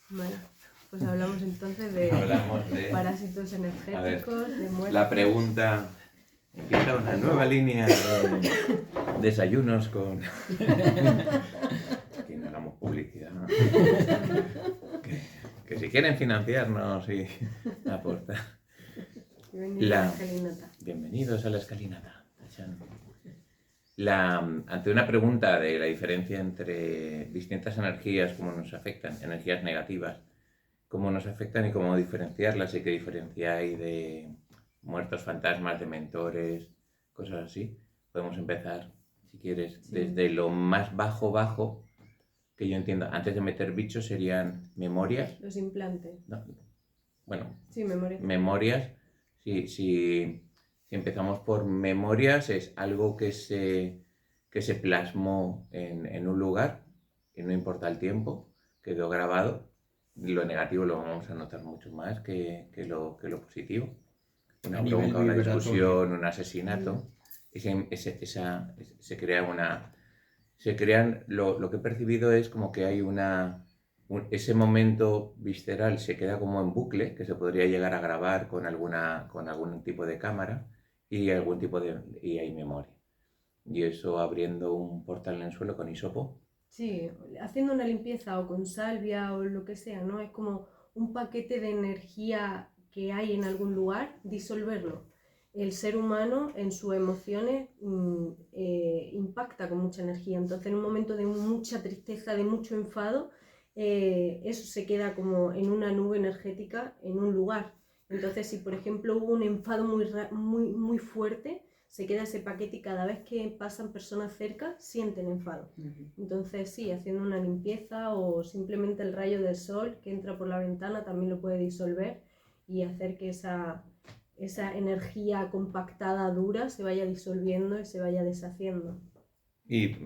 Bueno, pues hablamos entonces de parásitos energéticos, de muerte. La pregunta, empieza una nueva línea de desayunos con... Aquí no hagamos publicidad, ¿no? que si quieren financiarnos y aportar. Bienvenidos a la escalinata. Bienvenidos a la escalinata. Ante una pregunta de la diferencia entre distintas energías, cómo nos afectan, energías negativas, cómo nos afectan y cómo diferenciarlas y qué diferencia hay de muertos fantasmas, de mentores, cosas así, podemos empezar, si quieres, desde lo más bajo, que yo entiendo, antes de meter bichos serían memorias. Los implantes. No, bueno, sí, memorias. Memorias, si empezamos por memorias, es algo que se plasmó en un lugar, y no importa el tiempo, quedó grabado. Lo negativo lo vamos a notar mucho más que lo positivo. Una bronca, una discusión, un asesinato. Se crean, lo que he percibido es como que hay ese momento visceral se queda como en bucle, que se podría llegar a grabar con algún tipo de cámara y y hay memoria. Y eso abriendo un portal en el suelo con hisopo. Sí, haciendo una limpieza o con salvia o lo que sea, ¿no? Es como un paquete de energía que hay en algún lugar, disolverlo. El ser humano en sus emociones impacta con mucha energía, entonces en un momento de mucha tristeza, de mucho enfado, eso se queda como en una nube energética en un lugar. Entonces si por ejemplo hubo un enfado muy fuerte, se queda ese paquete y cada vez que pasan personas cerca sienten enfado. Entonces sí, haciendo una limpieza o simplemente el rayo del sol que entra por la ventana también lo puede disolver y hacer que esa energía compactada dura se vaya disolviendo y se vaya deshaciendo. Y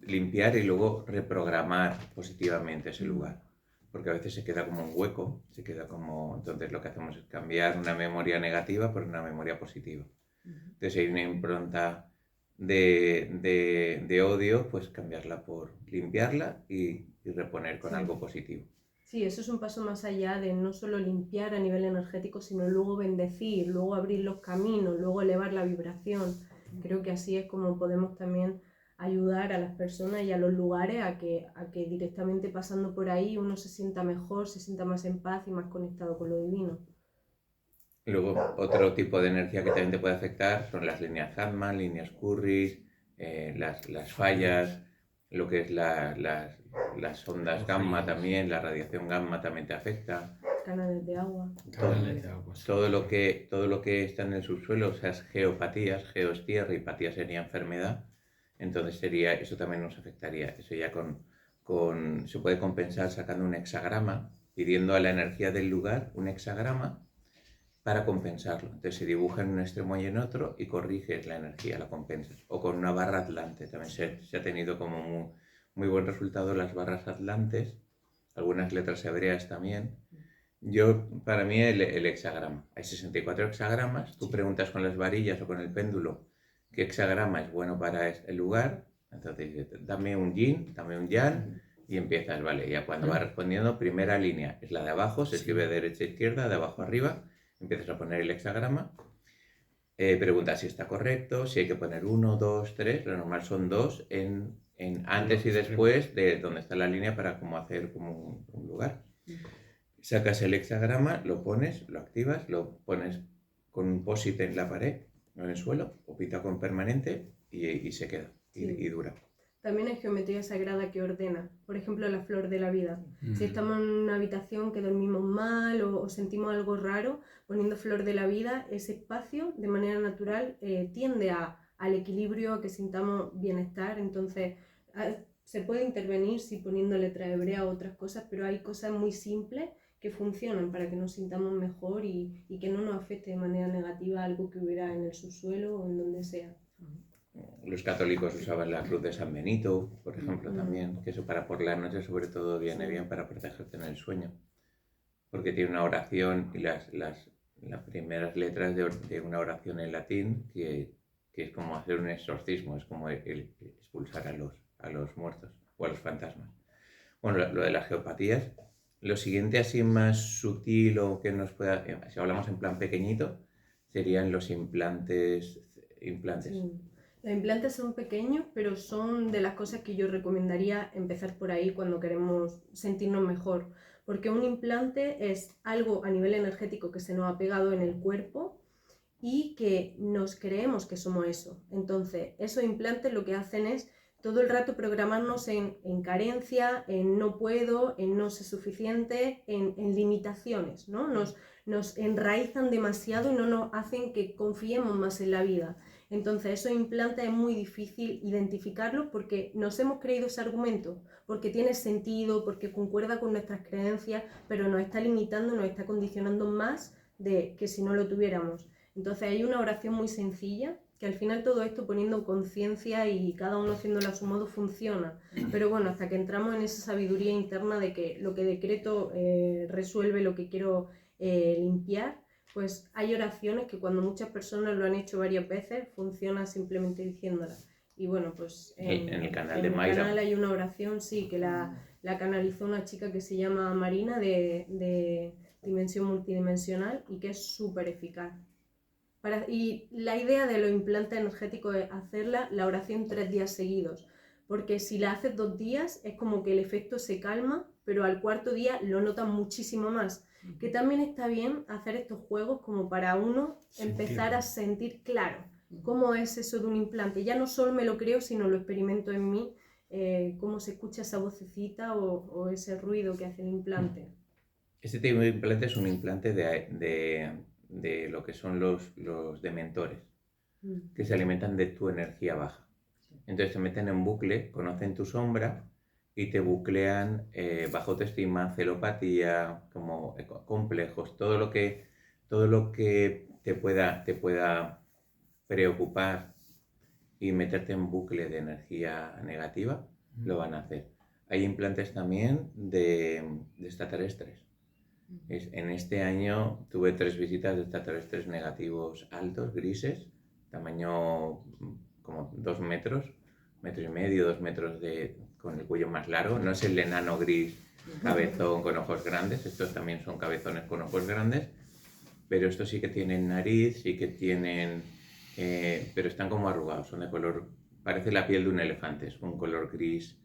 limpiar y luego reprogramar positivamente ese lugar. Porque a veces se queda como un hueco, entonces lo que hacemos es cambiar una memoria negativa por una memoria positiva. Entonces hay una impronta de odio, pues cambiarla por limpiarla y reponer con algo positivo. Sí, eso es un paso más allá de no solo limpiar a nivel energético, sino luego bendecir, luego abrir los caminos, luego elevar la vibración. Creo que así es como podemos también ayudar a las personas y a los lugares a que directamente pasando por ahí uno se sienta mejor, se sienta más en paz y más conectado con lo divino. Luego, otro tipo de energía que también te puede afectar son las líneas Hartmann, líneas Curry, las fallas, lo que es las ondas gamma también, la radiación gamma también te afecta. Canales de agua. Todo lo que está en el subsuelo, o sea, es geopatías, geo es tierra y patía sería enfermedad, entonces eso también nos afectaría. Eso ya se puede compensar sacando un hexagrama, pidiendo a la energía del lugar un hexagrama para compensarlo. Entonces se dibuja en un extremo y en otro y corriges la energía, la compensas. O con una barra atlante, también se ha tenido como muy buen resultado las barras atlantes, algunas letras hebreas también. Para mí el hexagrama, hay 64 hexagramas, tú preguntas con las varillas o con el péndulo qué hexagrama es bueno para el lugar, entonces dices, dame un yin, dame un yang, y empiezas, vale, ya cuando va respondiendo, primera línea es la de abajo, se escribe de derecha a izquierda, de abajo a arriba, empiezas a poner el hexagrama, preguntas si está correcto, si hay que poner 1, 2, 3, lo normal son 2 en antes y después de donde está la línea para como hacer como un lugar. Sacas el hexagrama, lo pones, lo activas, lo pones con un post-it en la pared, no en el suelo, o pita con permanente y se queda, y dura. También hay geometría sagrada que ordena, por ejemplo la flor de la vida. Si estamos en una habitación que dormimos mal o sentimos algo raro, poniendo flor de la vida, ese espacio de manera natural tiende al equilibrio, a que sintamos bienestar. Entonces se puede intervenir si poniendo letra hebrea o otras cosas, pero hay cosas muy simples que funcionan para que nos sintamos mejor y que no nos afecte de manera negativa algo que hubiera en el subsuelo o en donde sea. Los católicos usaban la cruz de San Benito, por ejemplo, también, que eso para por la noche sobre todo viene bien para protegerte en el sueño, porque tiene una oración y las primeras letras de una oración en latín que es como hacer un exorcismo, es como el expulsar a los muertos o a los fantasmas. Bueno, lo de las geopatías, Lo siguiente así más sutil o que nos pueda, si hablamos en plan pequeñito, serían los implantes. Sí. Los implantes son pequeños, pero son de las cosas que yo recomendaría empezar por ahí cuando queremos sentirnos mejor. Porque un implante es algo a nivel energético que se nos ha pegado en el cuerpo y que nos creemos que somos eso. Entonces, esos implantes lo que hacen es todo el rato programarnos en carencia, en no puedo, en no sé suficiente, en limitaciones, ¿no? Nos enraizan demasiado y no nos hacen que confiemos más en la vida. Entonces, esos implantes es muy difícil identificarlos porque nos hemos creído ese argumento, porque tiene sentido, porque concuerda con nuestras creencias, pero nos está limitando, nos está condicionando más de que si no lo tuviéramos. Entonces hay una oración muy sencilla, que al final todo esto poniendo conciencia y cada uno haciéndolo a su modo funciona. Pero bueno, hasta que entramos en esa sabiduría interna de que lo que decreto resuelve lo que quiero limpiar, pues hay oraciones que cuando muchas personas lo han hecho varias veces, funciona simplemente diciéndolas. Y bueno, pues En el canal en de el Mayra. canal hay una oración, sí, que la canalizó una chica que se llama Marina de Dimensión Multidimensional y que es súper eficaz. Y la idea de los implantes energéticos es hacerla la oración 3 días seguidos, porque si la haces 2 días es como que el efecto se calma, pero al cuarto día lo notas muchísimo más. Que también está bien hacer estos juegos como para uno empezar a sentir claro cómo es eso de un implante. Ya no solo me lo creo, sino lo experimento en mí, cómo se escucha esa vocecita o ese ruido que hace el implante. Este tipo de implante es un implante de lo que son los dementores, que se alimentan de tu energía baja. Entonces te meten en bucle, conocen tu sombra y te buclean baja autoestima, celopatía, como complejos, todo lo que te pueda preocupar y meterte en bucle de energía negativa, lo van a hacer. Hay implantes también de extraterrestres. En este año tuve 3 visitas de extraterrestres negativos altos, grises, tamaño como 2 metros, 1,5 metros, 2 metros con el cuello más largo. No es el enano gris cabezón con ojos grandes, estos también son cabezones con ojos grandes, pero estos sí que tienen nariz, sí que tienen, pero están como arrugados, son de color, parece la piel de un elefante, es un color gris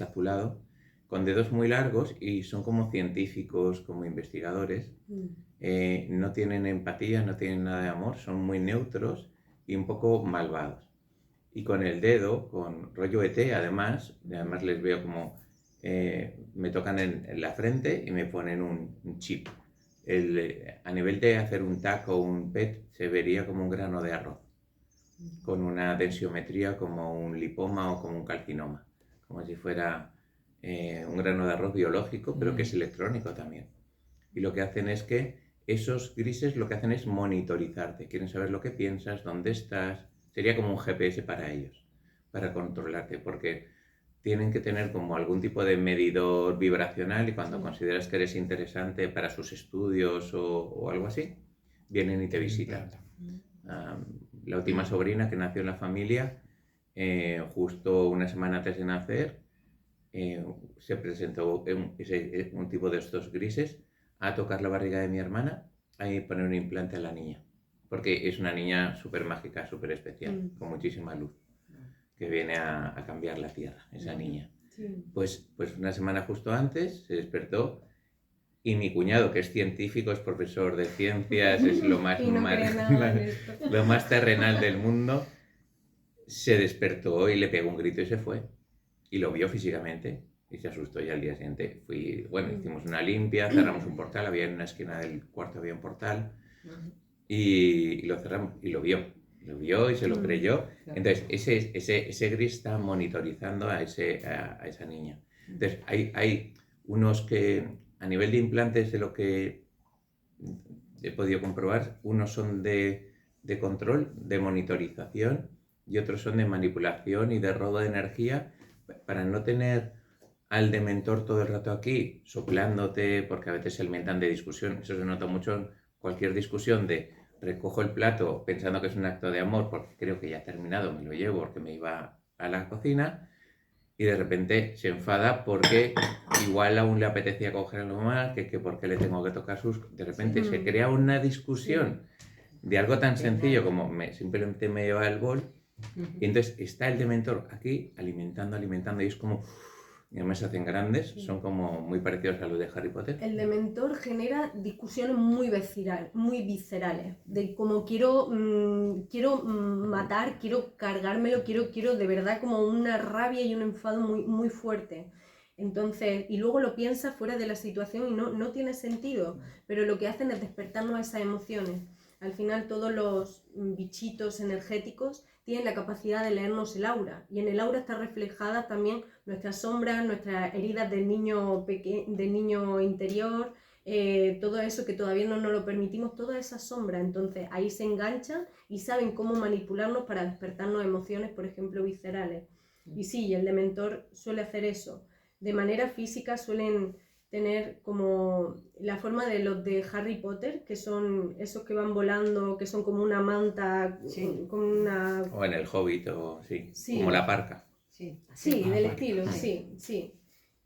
azulado, con dedos muy largos y son como científicos, como investigadores. No tienen empatía, no tienen nada de amor, son muy neutros y un poco malvados. Y con el dedo, con rollo ET, además les veo como me tocan en la frente y me ponen un chip. A nivel de hacer un TAC o un PET se vería como un grano de arroz, con una densiometría como un lipoma o como un carcinoma, como si fuera un grano de arroz biológico, pero que es electrónico también. Y lo que hacen es que esos grises lo que hacen es monitorizarte, quieren saber lo que piensas, dónde estás, sería como un GPS para ellos, para controlarte, porque tienen que tener como algún tipo de medidor vibracional y cuando consideras que eres interesante para sus estudios o algo así, vienen y te visitan. La última sobrina que nació en la familia, justo una semana antes de nacer, se presentó un tipo de estos grises a tocar la barriga de mi hermana y poner un implante a la niña, porque es una niña súper mágica, súper especial, con muchísima luz, que viene a cambiar la tierra, esa niña. Sí. Pues una semana justo antes se despertó y mi cuñado, que es científico, es profesor de ciencias, es lo más terrenal del mundo, se despertó y le pegó un grito y se fue. Y lo vio físicamente y se asustó, y al día siguiente hicimos una limpia, cerramos un portal, había en una esquina del cuarto había un portal y lo cerramos y lo vio y se lo creyó. Entonces ese gris está monitorizando a esa niña. Entonces hay unos que a nivel de implantes, de lo que he podido comprobar, unos son de control, de monitorización, y otros son de manipulación y de robo de energía, para no tener al dementor todo el rato aquí soplándote, porque a veces se alimentan de discusión. Eso se nota mucho en cualquier discusión de recojo el plato pensando que es un acto de amor porque creo que ya ha terminado, me lo llevo porque me iba a la cocina, y de repente se enfada porque igual aún le apetecía coger algo más, que por qué le tengo que tocar sus... De repente se crea una discusión de algo tan sencillo como simplemente me lleva el bol, y entonces está el dementor aquí alimentando, y es como... Y además se hacen grandes, son como muy parecidos a los de Harry Potter. El dementor genera discusiones muy viscerales, de como quiero matar, quiero cargármelo, quiero de verdad como una rabia y un enfado muy fuerte. Entonces, y luego lo piensas fuera de la situación y no tiene sentido, pero lo que hacen es despertarnos esas emociones. Al final todos los bichitos energéticos tienen la capacidad de leernos el aura, y en el aura está reflejada también nuestras sombras, nuestras heridas del niño interior, todo eso que todavía no nos lo permitimos, todas esas sombras. Entonces ahí se enganchan y saben cómo manipularnos para despertarnos emociones, por ejemplo, viscerales. Y sí, el dementor suele hacer eso. De manera física suelen tener como la forma de los de Harry Potter, que son esos que van volando, que son como una manta, con una... O en el Hobbit, o sí, como la parca. Sí, del estilo, sí.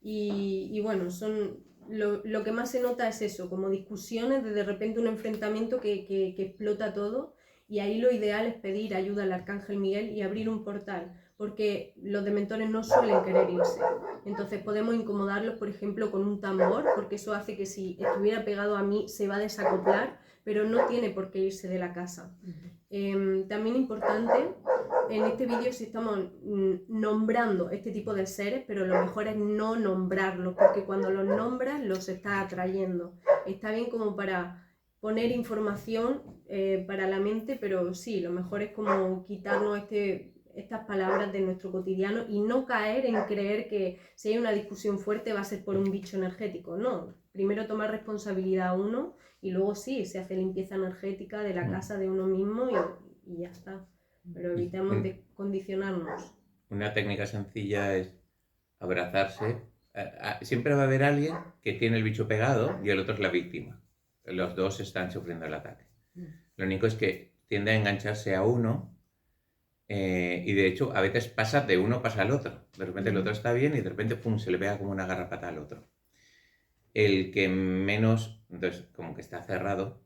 Y bueno, son lo que más se nota es eso, como discusiones, de repente un enfrentamiento que explota todo, y ahí lo ideal es pedir ayuda al Arcángel Miguel y abrir un portal, porque los dementores no suelen querer irse. Entonces podemos incomodarlos, por ejemplo, con un tambor, porque eso hace que si estuviera pegado a mí se va a desacoplar, pero no tiene por qué irse de la casa. También importante, en este vídeo sí estamos nombrando este tipo de seres, pero lo mejor es no nombrarlos, porque cuando los nombras los estás atrayendo. Está bien como para poner información para la mente, pero sí, lo mejor es como quitarnos estas palabras de nuestro cotidiano y no caer en creer que si hay una discusión fuerte va a ser por un bicho energético. No, primero tomar responsabilidad uno y luego sí, se hace limpieza energética de la casa de uno mismo y ya está. Pero evitemos de condicionarnos. Una técnica sencilla es abrazarse. Siempre va a haber alguien que tiene el bicho pegado y el otro es la víctima. Los dos están sufriendo el ataque. Lo único es que tiende a engancharse a uno, y de hecho a veces de uno pasa al otro. De repente el otro está bien y de repente pum, se le pega como una garrapata al otro. El que menos, entonces como que está cerrado,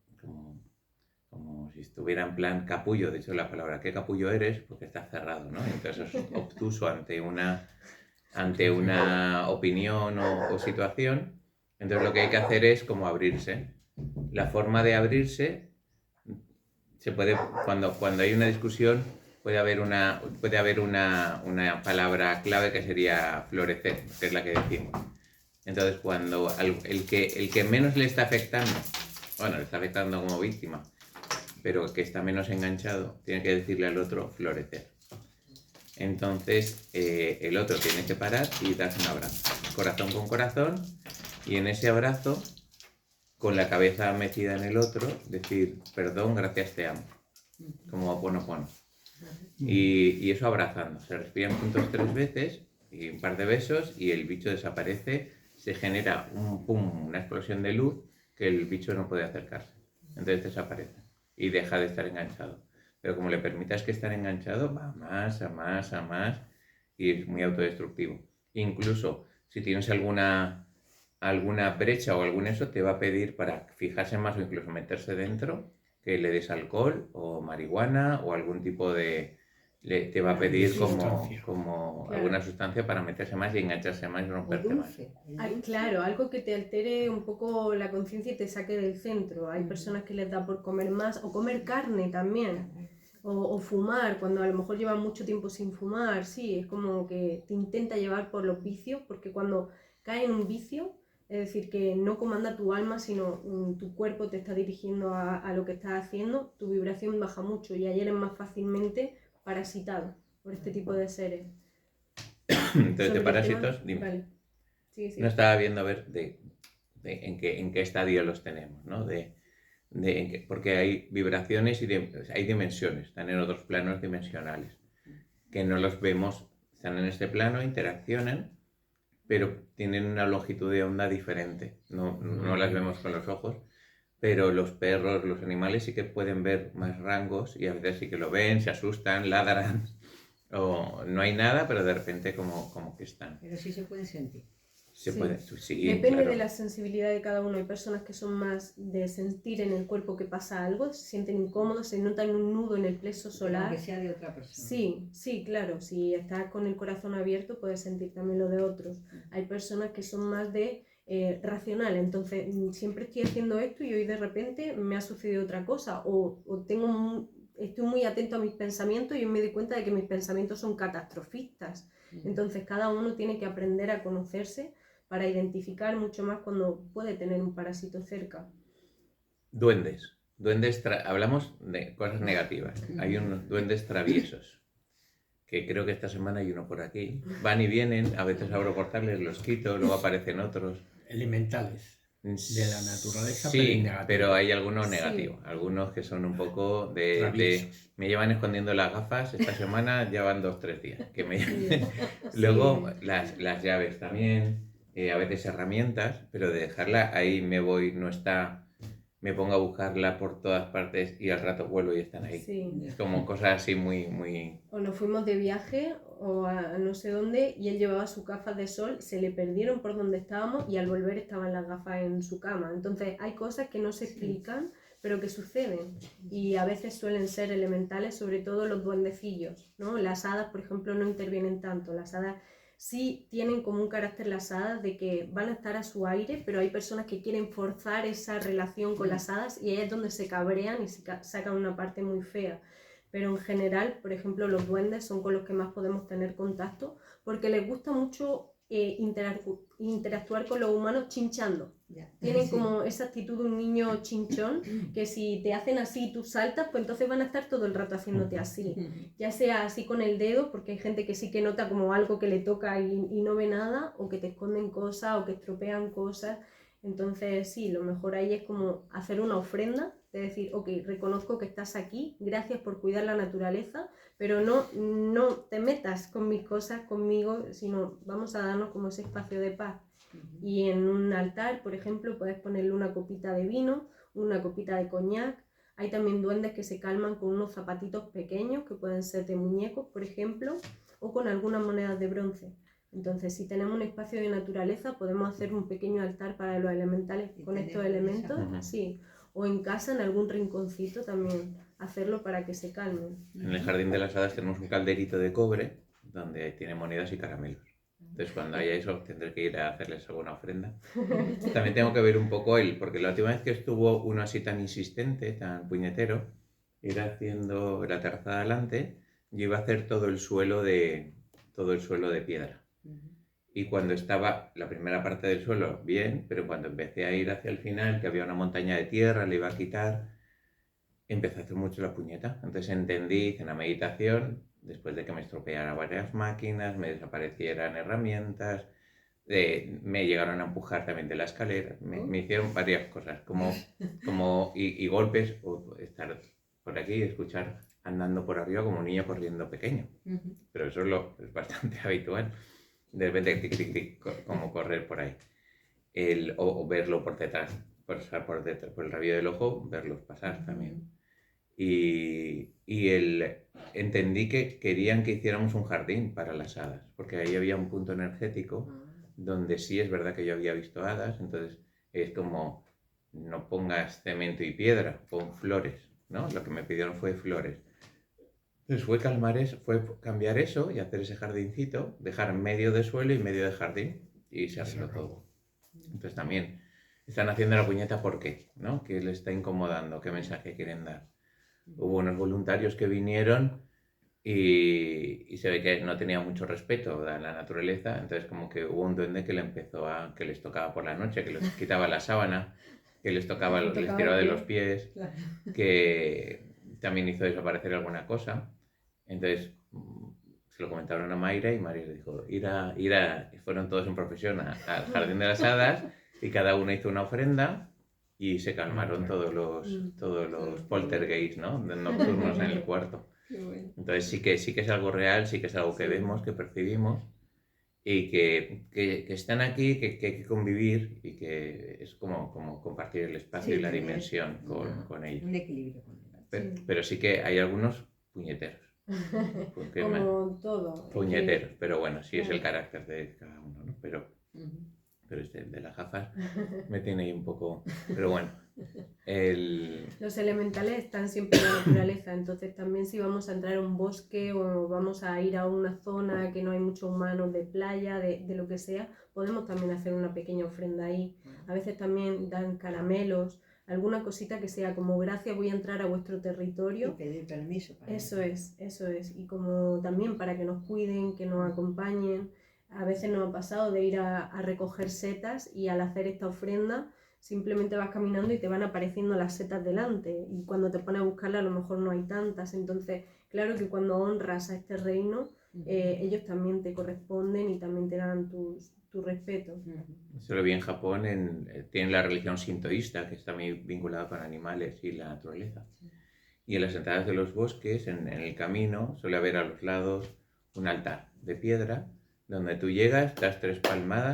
como si estuviera en plan capullo. De hecho la palabra ¿qué capullo eres? Porque está cerrado, ¿no? Entonces es obtuso ante una opinión o situación. Entonces lo que hay que hacer es como abrirse. La forma de abrirse se puede, cuando hay una discusión, puede haber una palabra clave que sería florecer, que es la que decimos. Entonces cuando el que menos le está afectando, bueno, le está afectando como víctima, pero que está menos enganchado, tiene que decirle al otro florecer. Entonces el otro tiene que parar y darse un abrazo, corazón con corazón, y en ese abrazo, con la cabeza metida en el otro, decir perdón, gracias, te amo, como Ho'oponopono. Y eso abrazando, se respiran juntos 3 veces y un par de besos y el bicho desaparece, se genera una explosión de luz que el bicho no puede acercarse, entonces desaparece y deja de estar enganchado. Pero como le permitas que estar enganchado, va más, a más, y es muy autodestructivo. Incluso si tienes alguna brecha o algún eso, te va a pedir para fijarse más o incluso meterse dentro, que le des alcohol o marihuana o algún tipo de... te va a pedir como alguna sustancia para meterse más y engancharse más y romperte más. Claro, algo que te altere un poco la conciencia y te saque del centro. Hay personas que les da por comer más o comer carne también. O fumar, cuando a lo mejor llevan mucho tiempo sin fumar. Sí, es como que te intenta llevar por los vicios, porque cuando cae en un vicio, es decir, que no comanda tu alma, sino tu cuerpo te está dirigiendo a lo que estás haciendo, tu vibración baja mucho y ahí eres más fácilmente parasitado por este tipo de seres. Entonces, de parásitos, dime. Vale. Sí. No estaba viendo a ver en qué estadio los tenemos, ¿no? Porque hay vibraciones y hay dimensiones, están en otros planos dimensionales, que no los vemos, están en este plano, interaccionan, pero tienen una longitud de onda diferente, no las vemos con los ojos, pero los perros, los animales sí que pueden ver más rangos y a veces sí que lo ven, se asustan, ladran, o no hay nada, pero de repente como que están. Pero sí se puede sentir. Se Sí. puede, sí, Depende claro. de la sensibilidad de cada uno. Hay personas que son más de sentir en el cuerpo que pasa algo, se sienten incómodos, se notan un nudo en el plexo solar. Aunque sea de otra persona. Sí, sí, claro. Si estás con el corazón abierto, puedes sentir también lo de otros. Hay personas que son más de racional, entonces siempre estoy haciendo esto y hoy de repente me ha sucedido otra cosa, o estoy muy atento a mis pensamientos y me doy cuenta de que mis pensamientos son catastrofistas. Entonces cada uno tiene que aprender a conocerse para identificar mucho más cuando puede tener un parásito cerca. Duendes. Hablamos de cosas negativas. Hay unos duendes traviesos, que creo que esta semana hay uno por aquí. Van y vienen, a veces abro portales, los quito, luego aparecen otros. Elementales de la naturaleza, Sí, pero pero hay algunos Sí. negativos. Algunos que son un poco de traviesos. me llevan escondiendo las gafas esta semana, ya van 2-3 días. Que me... Sí. Luego Sí. las llaves también, a veces herramientas, pero de dejarla ahí me voy, no está, me pongo a buscarla por todas partes y al rato vuelvo y están ahí. Sí. Es como cosas así muy... O nos fuimos de viaje o a no sé dónde y él llevaba sus gafas de sol, se le perdieron por donde estábamos y al volver estaban las gafas en su cama. Entonces hay cosas que no se explican, pero que suceden y a veces suelen ser elementales, sobre todo los duendecillos, ¿no? Las hadas, por ejemplo, no intervienen tanto. Las hadas sí tienen como un carácter las hadas de que van a estar a su aire, pero hay personas que quieren forzar esa relación con las hadas y ahí es donde se cabrean y se sacan una parte muy fea. Pero en general, por ejemplo, los duendes son con los que más podemos tener contacto porque les gusta mucho interactuar con los humanos chinchando. Tienen como esa actitud de un niño chinchón que si te hacen así tú saltas, pues entonces van a estar todo el rato haciéndote así. Ya sea así con el dedo, porque hay gente que sí que nota como algo que le toca y no ve nada, o que te esconden cosas o que estropean cosas. Entonces sí, lo mejor ahí es como hacer una ofrenda, de decir, ok, reconozco que estás aquí, gracias por cuidar la naturaleza, pero no te metas con mis cosas, conmigo, sino vamos a darnos como ese espacio de paz. Y en un altar, por ejemplo, puedes ponerle una copita de vino, una copita de coñac. Hay también duendes que se calman con unos zapatitos pequeños, que pueden ser de muñecos, por ejemplo, o con algunas monedas de bronce. Entonces, si tenemos un espacio de naturaleza, podemos hacer un pequeño altar para los elementales con estos elementos, sí. O en casa, en algún rinconcito también, hacerlo para que se calmen. En el jardín de las hadas tenemos un calderito de cobre donde tiene monedas y caramelos. Entonces cuando haya eso tendré que ir a hacerles alguna ofrenda. También tengo que ver un poco él, porque la última vez que estuvo uno así tan insistente, tan puñetero, era haciendo la terraza de adelante, yo iba a hacer todo el suelo de piedra. Y cuando estaba la primera parte del suelo, bien, pero cuando empecé a ir hacia el final, que había una montaña de tierra, le iba a quitar, empecé a hacer mucho la puñeta. Entonces entendí, hice una meditación, después de que me estropearan varias máquinas, me desaparecieran herramientas, me llegaron a empujar también de la escalera, me hicieron varias cosas, y golpes, o estar por aquí y escuchar andando por arriba como un niño corriendo pequeño. Pero eso es bastante habitual. De repente, tic, tic, tic, como correr por ahí. O verlo por detrás, pasar por detrás, por el rabillo del ojo, verlos pasar también. Y entendí que querían que hiciéramos un jardín para las hadas, porque ahí había un punto energético donde sí es verdad que yo había visto hadas, entonces es como, no pongas cemento y piedra, pon flores, ¿no? Lo que me pidieron fue flores. Entonces fue cambiar eso y hacer ese jardincito, dejar medio de suelo y medio de jardín y se arregló todo. Entonces también están haciendo la puñeta ¿por qué? ¿No? ¿Qué les está incomodando? ¿Qué mensaje quieren dar? Hubo unos voluntarios que vinieron y se ve que no tenía mucho respeto a la naturaleza, entonces como que hubo un duende que que les tocaba por la noche, que les quitaba la sábana, que les tiraba de los pies, que también hizo desaparecer alguna cosa. Entonces se lo comentaron a Mayra y Mayra le dijo, fueron todos en profesión al Jardín de las Hadas y cada uno hizo una ofrenda y se calmaron todos los poltergeists, ¿no? Nocturnos en el cuarto. Entonces sí que es algo real, sí que es algo que vemos, que percibimos y que están aquí, que hay que convivir y que es como compartir el espacio y la dimensión con ellos. Un equilibrio con ellos. Pero sí que hay algunos puñeteros. Porque Como todo. puñeteros, pero bueno, sí es el Claro. carácter de cada uno, ¿no? Pero Ujú. este de las gafas me tiene ahí un poco... Pero bueno, el... Los elementales están siempre en la naturaleza, entonces también si vamos a entrar a un bosque o vamos a ir a una zona que no hay muchos humanos de playa, de lo que sea, podemos también hacer una pequeña ofrenda ahí. A veces también dan caramelos, alguna cosita que sea como gracias, voy a entrar a vuestro Y territorio. pedir permiso para Eso entrar. eso es. Y como también para que nos cuiden, que nos acompañen. A veces nos ha pasado de ir a recoger setas y al hacer esta ofrenda simplemente vas caminando y te van apareciendo las setas delante. Y cuando te pones a buscarlas a lo mejor no hay tantas. Entonces, claro que cuando honras a este reino, ellos también te corresponden y también te dan tu respeto. Eso lo vi en Japón, tienen la religión sintoísta, que está muy vinculada con animales y la naturaleza. Y en las entradas de los bosques, en el camino, suele haber a los lados un altar de piedra, donde tú llegas, das 3 palmadas,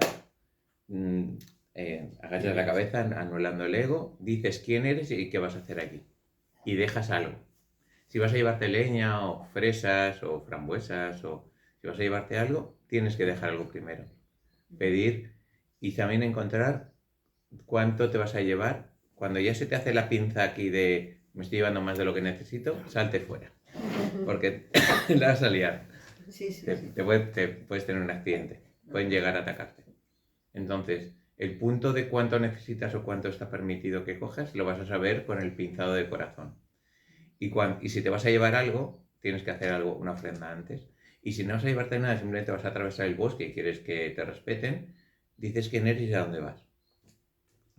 agachas la cabeza, anulando el ego, dices quién eres y qué vas a hacer aquí. Y dejas algo. Si vas a llevarte leña o fresas o frambuesas o si vas a llevarte algo, tienes que dejar algo primero. Pedir y también encontrar cuánto te vas a llevar. Cuando ya se te hace la pinza aquí de me estoy llevando más de lo que necesito, salte fuera. Porque la vas a liar. Sí, sí, sí. Te puedes tener un accidente. Pueden llegar a atacarte. Entonces, el punto de cuánto necesitas o cuánto está permitido que cojas, lo vas a saber con el pinzado de corazón. Y si te vas a llevar algo, tienes que hacer algo, una ofrenda antes. Y si no vas a llevarte nada, simplemente vas a atravesar el bosque y quieres que te respeten, dices quién eres y a dónde vas.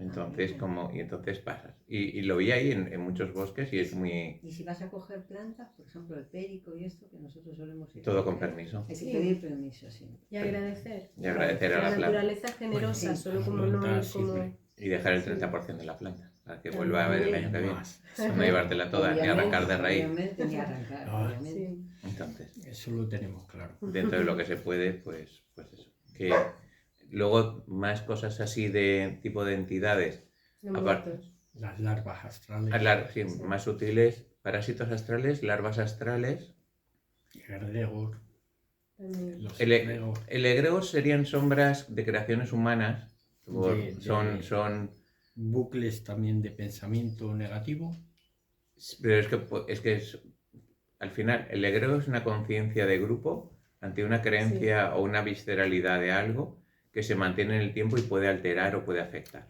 Entonces, entonces pasas. Y lo vi ahí en muchos bosques y es muy... Y si vas a coger plantas, por ejemplo, el perico y esto, que nosotros solemos ir a Todo con coger, permiso. hay que Sí. pedir permiso, sí. Y agradecer. Y agradecer a La la planta. naturaleza es generosa, Bueno, sí, solo las como no ir plantas como... sirven. Y dejar el Sí. 30% de la planta, para que También. vuelva a ver el año que viene. Más. No llevártela toda, ni arrancar de raíz. Obviamente, ni arrancar, Ah, obviamente. Sí. Entonces, Eso lo tenemos claro. dentro de lo que se puede, pues eso. Que luego, más cosas así de tipo de entidades, Los aparte, muertos. Las larvas astrales. sí, Sí. más sutiles, parásitos astrales, larvas astrales. Egregor. También. Los El egregor. egregos serían sombras de creaciones humanas. Son Bucles también de pensamiento negativo. pero es que al final el egrego es una conciencia de grupo ante una creencia o una visceralidad de algo que se mantiene en el tiempo y puede alterar o puede afectar.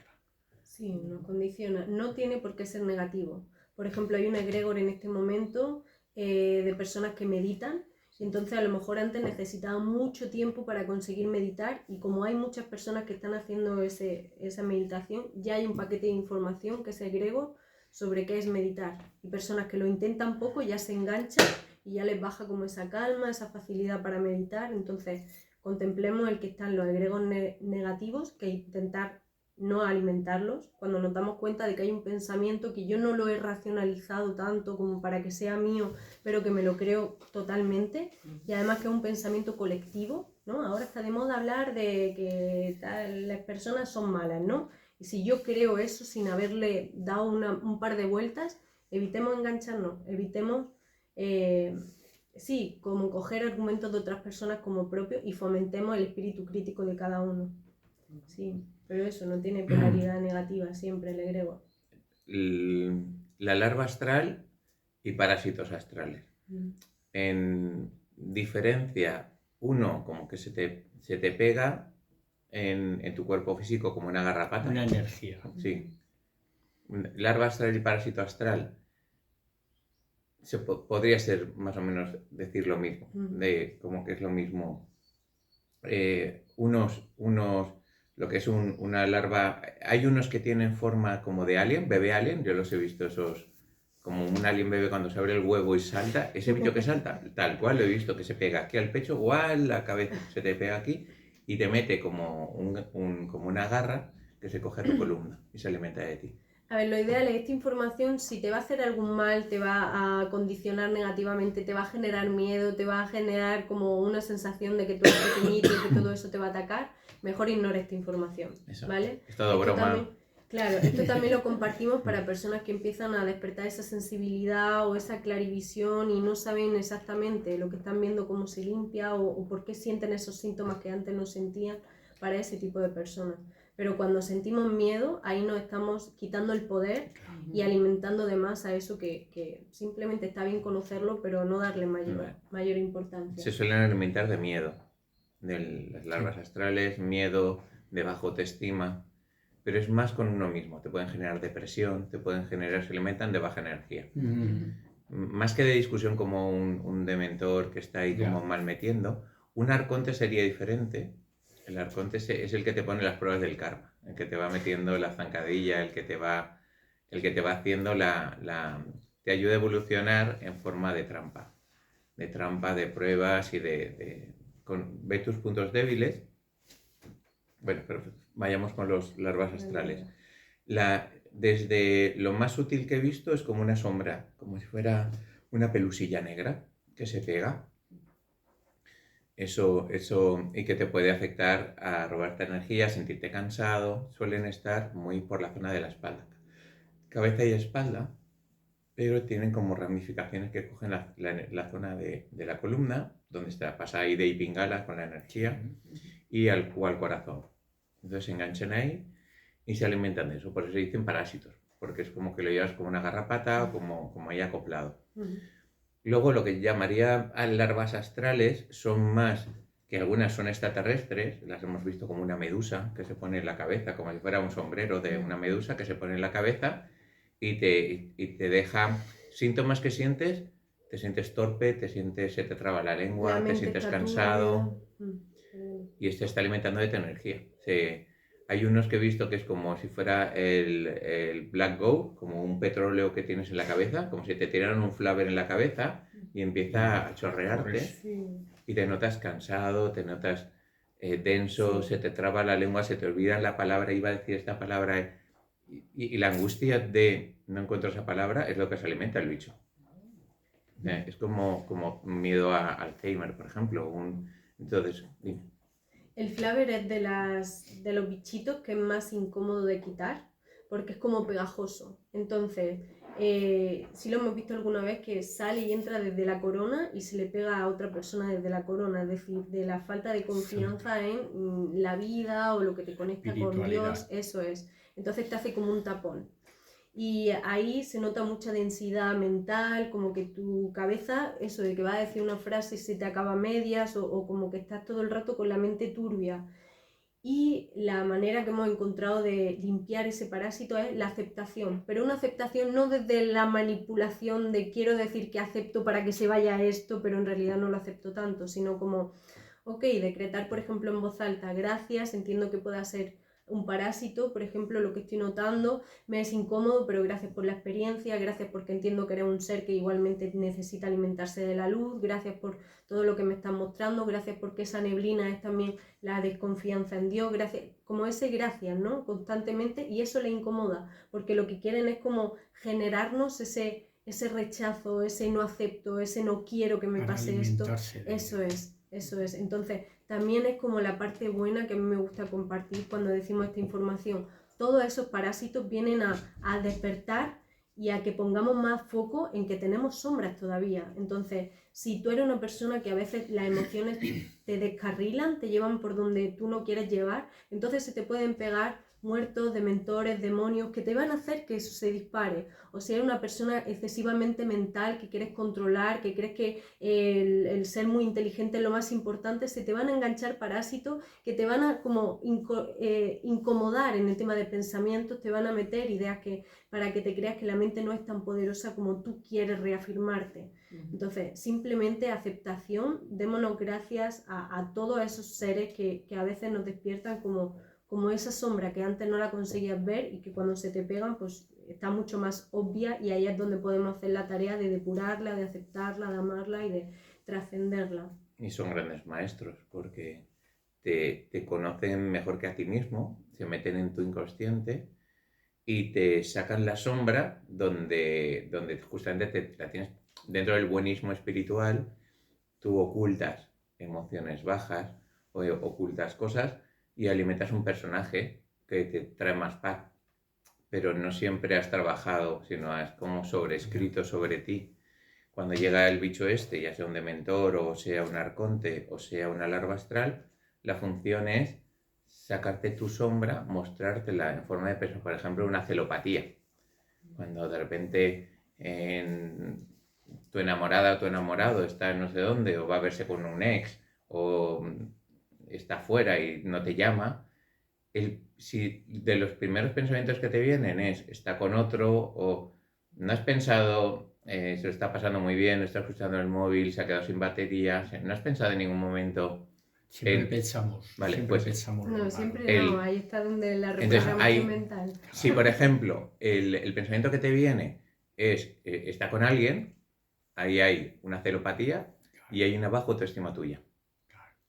Sí, nos condiciona. No tiene por qué ser negativo. Por ejemplo, hay un egregor en este momento de personas que meditan y entonces a lo mejor antes necesitaban mucho tiempo para conseguir meditar y como hay muchas personas que están haciendo esa meditación, ya hay un paquete de información que es egregor sobre qué es meditar. Y personas que lo intentan poco ya se enganchan y ya les baja como esa calma, esa facilidad para meditar. Entonces, contemplemos el que están los egregos negativos, que intentar no alimentarlos, cuando nos damos cuenta de que hay un pensamiento que yo no lo he racionalizado tanto como para que sea mío, pero que me lo creo totalmente, y además que es un pensamiento colectivo, ¿no? Ahora está de moda hablar de que las personas son malas, ¿no? Y si yo creo eso sin haberle dado un par de vueltas, evitemos engancharnos, evitemos, sí, como coger argumentos de otras personas como propios y fomentemos el espíritu crítico de cada uno. Sí. Pero eso, no tiene polaridad negativa siempre el egregor. La larva astral y parásitos astrales. En diferencia, uno como que se te pega en tu cuerpo físico como una garrapata. Una energía. Sí. Larva astral y parásito astral podría ser más o menos decir lo mismo, de como que es lo mismo. Lo que es una larva, hay unos que tienen forma como de alien, bebé alien, yo los he visto esos, como un alien bebé cuando se abre el huevo y salta, ese bicho que salta, tal cual lo he visto, que se pega aquí al pecho o a la cabeza, se te pega aquí y te mete como una garra que se coge a tu columna y se alimenta de ti. A ver, lo ideal es esta información, si te va a hacer algún mal, te va a condicionar negativamente, te va a generar miedo, te va a generar como una sensación de que tú eres pequeñito y que todo eso te va a atacar, mejor ignora esta información, Eso. ¿vale? Es todo broma. Claro, esto también lo compartimos para personas que empiezan a despertar esa sensibilidad o esa clarivisión y no saben exactamente lo que están viendo, cómo se limpia o por qué sienten esos síntomas que antes no sentían para ese tipo de personas. Pero cuando sentimos miedo, ahí nos estamos quitando el poder y alimentando de más a eso que simplemente está bien conocerlo, pero no darle mayor importancia. Se suelen alimentar de miedo, de las larvas astrales, miedo, de baja autoestima, pero es más con uno mismo. Te pueden generar depresión, te pueden generar, se alimentan de baja energía. Más que de discusión como un dementor que está ahí como mal metiendo, un arconte sería diferente. El arconte es el que te pone las pruebas del karma, el que te va metiendo la zancadilla, el que te va haciendo te ayuda a evolucionar en forma de trampa, de pruebas y ve tus puntos débiles. Bueno, pero vayamos con los larvas astrales. Desde lo más sutil que he visto es como una sombra, como si fuera una pelusilla negra que se pega. Eso, y que te puede afectar a robarte energía, sentirte cansado. Suelen estar muy por la zona de la espalda. Cabeza y espalda, pero tienen como ramificaciones que cogen la zona de la columna, donde pasa Ida y Pingala con la energía, y al corazón. Entonces se enganchan ahí y se alimentan de eso. Por eso se dicen parásitos, porque es como que lo llevas como una garrapata o como ahí acoplado. Luego lo que llamaría a larvas astrales son más, que algunas son extraterrestres, las hemos visto como una medusa que se pone en la cabeza, como si fuera un sombrero de una medusa que se pone en la cabeza y te deja síntomas que sientes, te sientes torpe, se te traba la lengua, te sientes cansado y se está alimentando de tu energía. Hay unos que he visto que es como si fuera el black gold, como un petróleo que tienes en la cabeza, como si te tiraran un flaver en la cabeza y empieza a chorrearte y te notas cansado, te notas denso, se te traba la lengua, se te olvida la palabra, iba a decir esta palabra y la angustia de no encuentro esa palabra es lo que se alimenta el bicho. Es como miedo a Alzheimer, por ejemplo. Entonces, dime. El flaver es de los bichitos que es más incómodo de quitar porque es como pegajoso. Entonces, sí lo hemos visto alguna vez que sale y entra desde la corona y se le pega a otra persona desde la corona, es decir, de la falta de confianza en la vida o lo que te conecta con Dios, eso es. Entonces te hace como un tapón. Y ahí se nota mucha densidad mental, como que tu cabeza, eso de que va a decir una frase y se te acaba a medias o como que estás todo el rato con la mente turbia. Y la manera que hemos encontrado de limpiar ese parásito es la aceptación, pero una aceptación no desde la manipulación de quiero decir que acepto para que se vaya esto, pero en realidad no lo acepto tanto, sino como, ok, decretar por ejemplo en voz alta, gracias, entiendo que pueda ser un parásito, por ejemplo, lo que estoy notando me es incómodo, pero gracias por la experiencia, gracias porque entiendo que eres un ser que igualmente necesita alimentarse de la luz, gracias por todo lo que me estás mostrando, gracias porque esa neblina es también la desconfianza en Dios, gracias, como ese gracias, ¿no? Constantemente, y eso le incomoda, porque lo que quieren es como generarnos ese rechazo, ese no acepto, ese no quiero que me pase esto, eso es, entonces también es como la parte buena que a mí me gusta compartir cuando decimos esta información. Todos esos parásitos vienen a despertar y a que pongamos más foco en que tenemos sombras todavía. Entonces, si tú eres una persona que a veces las emociones te descarrilan, te llevan por donde tú no quieres llevar, entonces se te pueden pegar muertos, dementores, demonios que te van a hacer que eso se dispare. O si eres una persona excesivamente mental, que quieres controlar, que crees que el ser muy inteligente es lo más importante, se te van a enganchar parásitos que te van a como incomodar en el tema de pensamientos, te van a meter ideas para que te creas que la mente no es tan poderosa como tú quieres reafirmarte. Entonces, simplemente aceptación, démonos gracias a todos esos seres que a veces nos despiertan como esa sombra que antes no la conseguías ver y que cuando se te pegan pues está mucho más obvia y ahí es donde podemos hacer la tarea de depurarla, de aceptarla, de amarla y de trascenderla. Y son grandes maestros porque te conocen mejor que a ti mismo, se meten en tu inconsciente y te sacan la sombra donde justamente la tienes dentro del buenismo espiritual, tú ocultas emociones bajas o ocultas cosas y alimentas un personaje que te trae más paz. pero no siempre has trabajado, sino has como sobrescrito sobre ti. Cuando llega el bicho este, ya sea un dementor o sea un arconte o sea una larva astral, la función es sacarte tu sombra, mostrártela en forma de persona, por ejemplo, una celopatía. Cuando de repente tu enamorada o tu enamorado está en no sé dónde, o va a verse con un ex, o está fuera y no te llama, si de los primeros pensamientos que te vienen es está con otro, o no has pensado se lo está pasando muy bien, no está escuchando el móvil, se ha quedado sin batería, no has pensado en ningún momento Siempre en... pensamos, Vale, siempre pues pensamos lo No, malo. siempre no, ahí está donde la Entonces, reprogramación ahí, mental. si por ejemplo el pensamiento que te viene es está con alguien, ahí hay una celopatía y hay una baja autoestima tuya.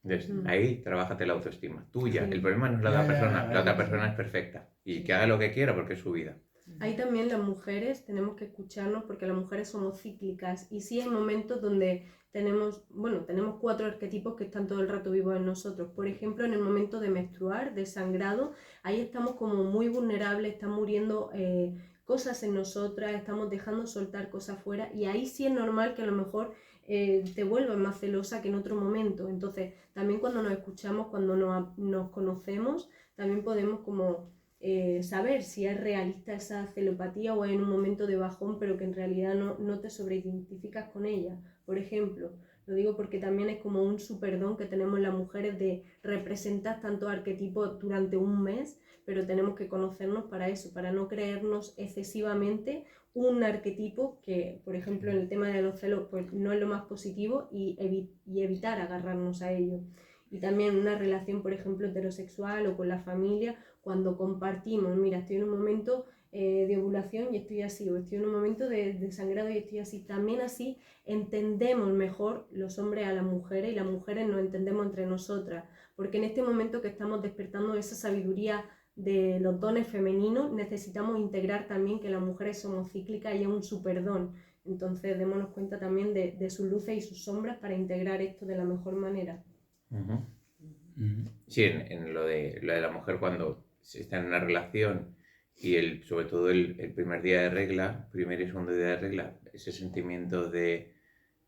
Entonces, ahí trabájate la autoestima tuya. Sí. El problema no es la otra persona, la otra persona es perfecta y que haga lo que quiera porque es su vida. Ahí también las mujeres tenemos que escucharnos porque las mujeres somos cíclicas y sí hay momentos donde tenemos 4 arquetipos que están todo el rato vivos en nosotros. Por ejemplo, en el momento de menstruar, de sangrado, ahí estamos como muy vulnerables, están muriendo cosas en nosotras, estamos dejando soltar cosas fuera y ahí sí es normal que a lo mejor te vuelvas más celosa que en otro momento. Entonces, también cuando nos escuchamos, cuando nos conocemos, también podemos como saber si es realista esa celopatía o es en un momento de bajón, pero que en realidad no te sobreidentificas con ella. Por ejemplo, lo digo porque también es como un superdón que tenemos las mujeres de representar tantos arquetipos durante un mes, pero tenemos que conocernos para eso, para no creernos excesivamente un arquetipo que, por ejemplo, en el tema de los celos, pues no es lo más positivo y evitar agarrarnos a ello. Y también una relación, por ejemplo, heterosexual o con la familia, cuando compartimos, mira, estoy en un momento de ovulación y estoy así, o estoy en un momento de sangrado y estoy así, también así entendemos mejor los hombres a las mujeres y las mujeres nos entendemos entre nosotras, porque en este momento que estamos despertando esa sabiduría de los dones femeninos, necesitamos integrar también que las mujeres somos cíclicas y es un superdón. Entonces démonos cuenta también de sus luces y sus sombras para integrar esto de la mejor manera. Sí, en lo de la mujer cuando se está en una relación y sobre todo el primer día de regla, primer y segundo día de regla, ese sentimiento de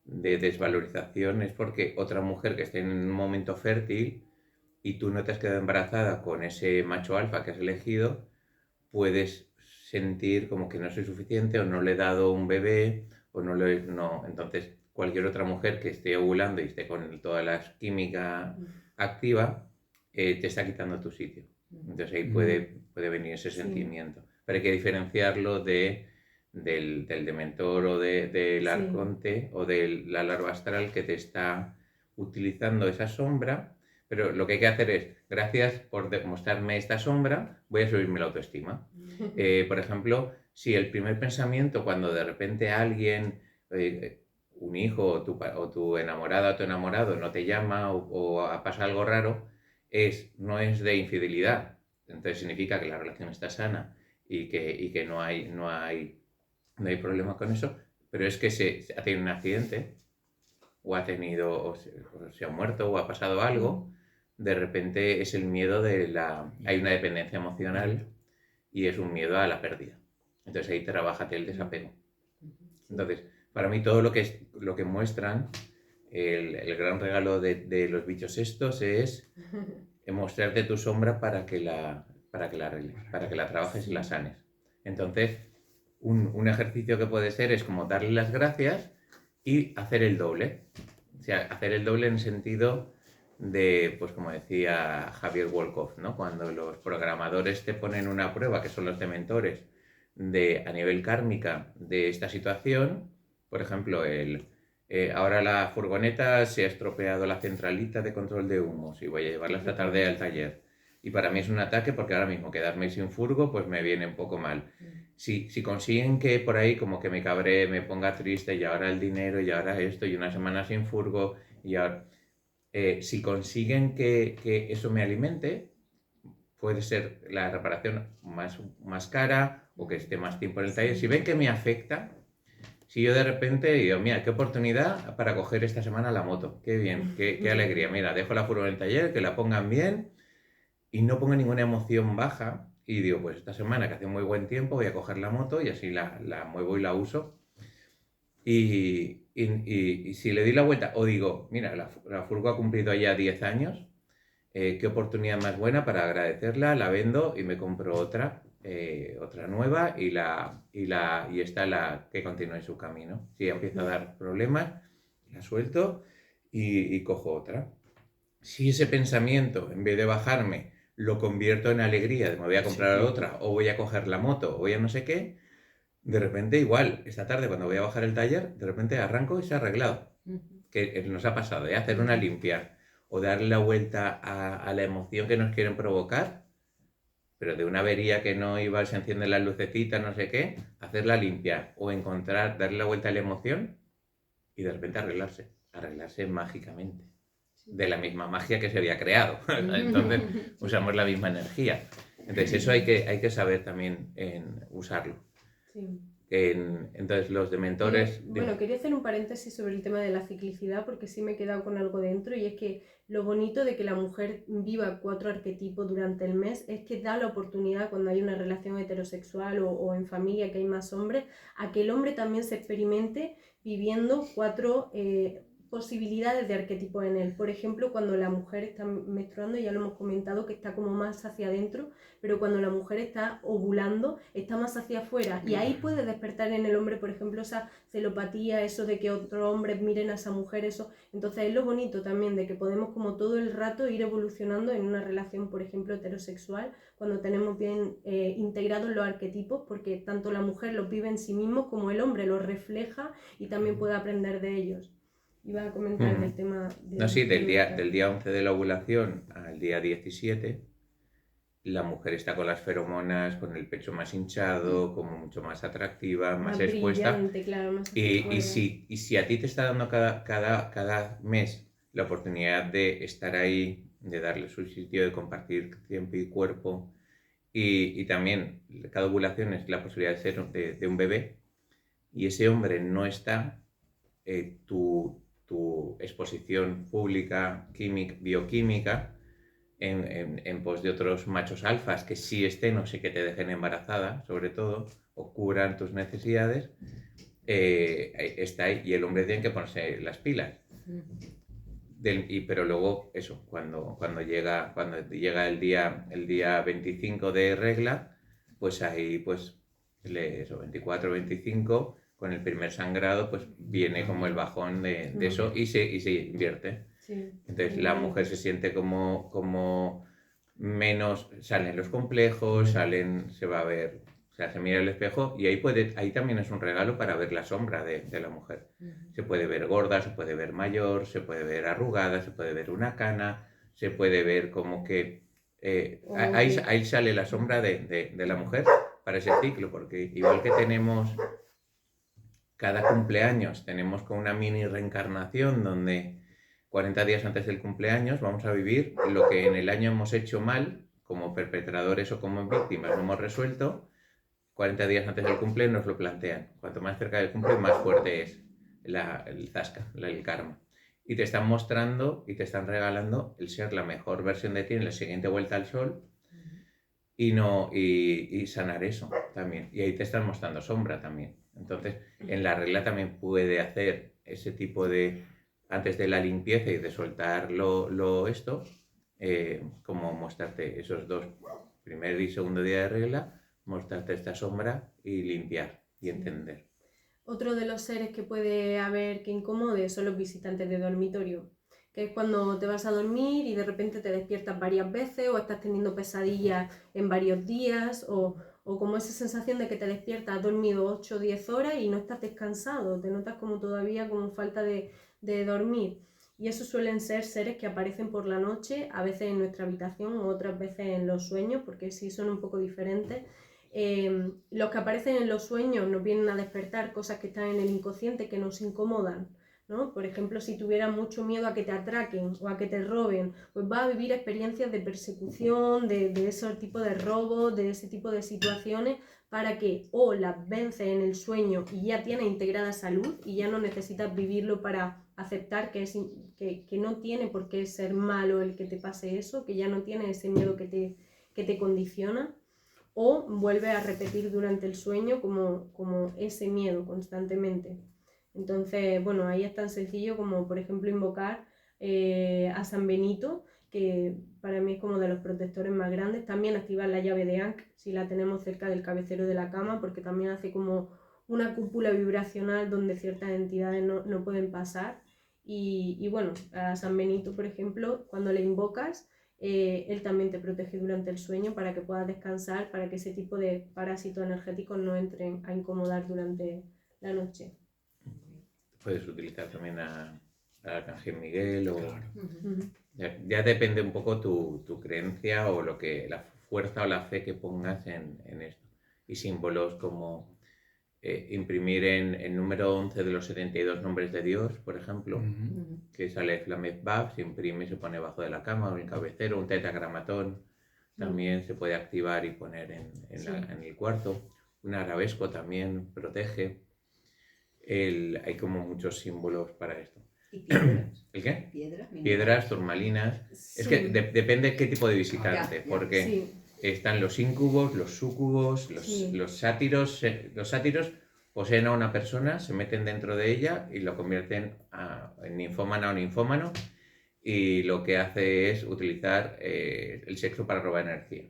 desvalorización es porque otra mujer que esté en un momento fértil y tú no te has quedado embarazada con ese macho alfa que has elegido, puedes sentir como que no soy suficiente o no le he dado un bebé o no. Entonces cualquier otra mujer que esté ovulando y esté con toda la química activa te está quitando tu sitio. Entonces ahí puede venir ese sentimiento. Pero hay que diferenciarlo del dementor o del arconte o de la larva astral que te está utilizando esa sombra. Pero lo que hay que hacer es, gracias por mostrarme esta sombra, voy a subirme la autoestima. Por ejemplo, si el primer pensamiento cuando de repente alguien, un hijo o tu enamorada o tu enamorado no te llama o pasa algo raro, no es de infidelidad. Entonces significa que la relación está sana y que no hay problema con eso, pero es que se ha tenido un accidente o se ha muerto o ha pasado algo, de repente es el miedo hay una dependencia emocional y es un miedo a la pérdida. Entonces ahí trabájate el desapego. Entonces, para mí todo lo que muestran, el gran regalo de los bichos estos es mostrarte tu sombra para que la arregles, para que la trabajes y la sanes. Entonces, un ejercicio que puede ser es como darle las gracias y hacer el doble. O sea, hacer el doble en el sentido de, pues como decía Javier Wolkoff, ¿no? Cuando los programadores te ponen una prueba, que son los dementores, a nivel kármica de esta situación, por ejemplo, ahora la furgoneta se ha estropeado la centralita de control de humos y voy a llevarla esta tarde al taller. Y para mí es un ataque porque ahora mismo quedarme sin furgo pues me viene un poco mal. Si consiguen que por ahí como que me cabré, me ponga triste y ahora el dinero y ahora esto y una semana sin furgo y ahora... si consiguen que eso me alimente, puede ser la reparación más cara o que esté más tiempo en el taller. Si ven que me afecta, si yo de repente digo, mira, qué oportunidad para coger esta semana la moto, qué bien, qué alegría, mira, dejo la furgoneta en el taller, que la pongan bien y no pongo ninguna emoción baja, y digo, pues esta semana que hace muy buen tiempo voy a coger la moto y así la muevo y la uso. Y si le doy la vuelta o digo, mira, la furgo ha cumplido ya 10 años, qué oportunidad más buena para agradecerla, la vendo y me compro otra nueva y esta la que continúe su camino. Si empieza a dar problemas, la suelto y cojo otra. Si ese pensamiento, en vez de bajarme, lo convierto en alegría, de me voy a comprar otra, o voy a coger la moto, o voy a no sé qué, de repente igual, esta tarde cuando voy a bajar el taller, de repente arranco y se ha arreglado. Que nos ha pasado, de hacer una limpia o darle la vuelta a la emoción que nos quieren provocar, pero de una avería que no iba, se encienden las lucecitas, no sé qué, hacer la limpia o encontrar, darle la vuelta a la emoción y de repente arreglarse mágicamente. De la misma magia que se había creado. Entonces usamos la misma energía. Entonces eso hay que saber también usarlo. Sí. Entonces los dementores... Bueno, quería hacer un paréntesis sobre el tema de la ciclicidad porque sí me he quedado con algo dentro y es que lo bonito de que la mujer viva 4 arquetipos durante el mes es que da la oportunidad cuando hay una relación heterosexual o en familia que hay más hombres a que el hombre también se experimente viviendo 4 posibilidades de arquetipos en él. Por ejemplo, cuando la mujer está menstruando, ya lo hemos comentado, que está como más hacia adentro, pero cuando la mujer está ovulando, está más hacia afuera. Y ahí puede despertar en el hombre, por ejemplo, esa celopatía, eso de que otros hombres miren a esa mujer, eso. Entonces es lo bonito también de que podemos como todo el rato ir evolucionando en una relación, por ejemplo, heterosexual, cuando tenemos bien integrados los arquetipos, porque tanto la mujer los vive en sí mismo como el hombre los refleja y también puede aprender de ellos. Iba a comentar del tema... No, sí, del día 11 de la ovulación al día 17, la mujer está con las feromonas, con el pecho más hinchado, como mucho más atractiva, más expuesta. Claro, más y si a ti te está dando cada mes la oportunidad de estar ahí, de darle su sitio, de compartir tiempo y cuerpo, y también cada ovulación es la posibilidad de ser de un bebé, y ese hombre no está, tu exposición pública bioquímica en pos de otros machos alfas que sí estén o sí que te dejen embarazada, sobre todo, o cubran tus necesidades, está ahí y el hombre tiene que ponerse las pilas. Pero luego, eso, cuando llega el día 25 de regla, pues ahí, pues, 24, 25, con el primer sangrado, pues viene como el bajón de eso y se invierte. Sí. Entonces la mujer se siente como menos, salen los complejos, se va a ver, o sea, se mira el espejo y ahí también es un regalo para ver la sombra de la mujer. Se puede ver gorda, se puede ver mayor, se puede ver arrugada, se puede ver una cana, se puede ver como que... ahí sale la sombra de la mujer para ese ciclo, porque igual que tenemos... Cada cumpleaños tenemos como una mini reencarnación donde 40 días antes del cumpleaños vamos a vivir lo que en el año hemos hecho mal, como perpetradores o como víctimas no hemos resuelto. 40 días antes del cumple nos lo plantean. Cuanto más cerca del cumple, más fuerte es el zasca, el karma. Y te están mostrando y te están regalando el ser la mejor versión de ti en la siguiente vuelta al sol y sanar eso también. Y ahí te están mostrando sombra también. Entonces, en la regla también puede hacer ese tipo de, antes de la limpieza y de soltar como mostrarte esos 2, primer y segundo día de regla, mostrarte esta sombra y limpiar y entender. Otro de los seres que puede haber que incomode son los visitantes de dormitorio, que es cuando te vas a dormir y de repente te despiertas varias veces o estás teniendo pesadillas en varios días o como esa sensación de que te despiertas, has dormido 8 o 10 horas y no estás descansado, te notas como todavía como falta de dormir. Y esos suelen ser seres que aparecen por la noche, a veces en nuestra habitación o otras veces en los sueños, porque sí son un poco diferentes. Los que aparecen en los sueños nos vienen a despertar cosas que están en el inconsciente que nos incomodan, ¿no? Por ejemplo, si tuvieras mucho miedo a que te atraquen o a que te roben, pues vas a vivir experiencias de persecución, de ese tipo de robos, de ese tipo de situaciones, para que o las vences en el sueño y ya tienes integrada salud y ya no necesitas vivirlo para aceptar que no tiene por qué ser malo el que te pase eso, que ya no tienes ese miedo que te condiciona. o vuelve a repetir durante el sueño como ese miedo constantemente. Entonces, bueno, ahí es tan sencillo como, por ejemplo, invocar a San Benito, que para mí es como de los protectores más grandes. También activar la llave de Ankh si la tenemos cerca del cabecero de la cama, porque también hace como una cúpula vibracional donde ciertas entidades no pueden pasar. Y bueno, a San Benito, por ejemplo, cuando le invocas, él también te protege durante el sueño para que puedas descansar, para que ese tipo de parásitos energéticos no entren a incomodar durante la noche. Puedes utilizar también al Arcángel Miguel o... Claro. Ya depende un poco tu creencia o la fuerza o la fe que pongas en esto. Y símbolos como imprimir en el número 11 de los 72 nombres de Dios, por ejemplo, que sale Flamet Bab, se imprime y se pone debajo de la cama o en el cabecero. Un tetragramatón también se puede activar y poner en el cuarto. Un arabesco también protege. Hay como muchos símbolos para esto. ¿Y piedras? ¿El qué? ¿Piedras? Piedras, turmalinas. Sí. Es que depende qué tipo de visitante, Ya. porque Sí. están los íncubos, los súcubos, Sí. los sátiros. Los sátiros poseen a una persona, se meten dentro de ella y lo convierten en ninfómana o ninfómano, y lo que hace es utilizar el sexo para robar energía.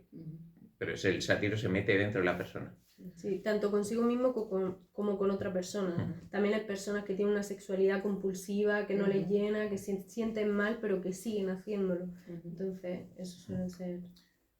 Pero el sátiro se mete dentro de la persona. Sí, tanto consigo mismo como con otra persona. También hay personas que tienen una sexualidad compulsiva, que no les llena, que se sienten mal, pero que siguen haciéndolo. Entonces, eso suele ser...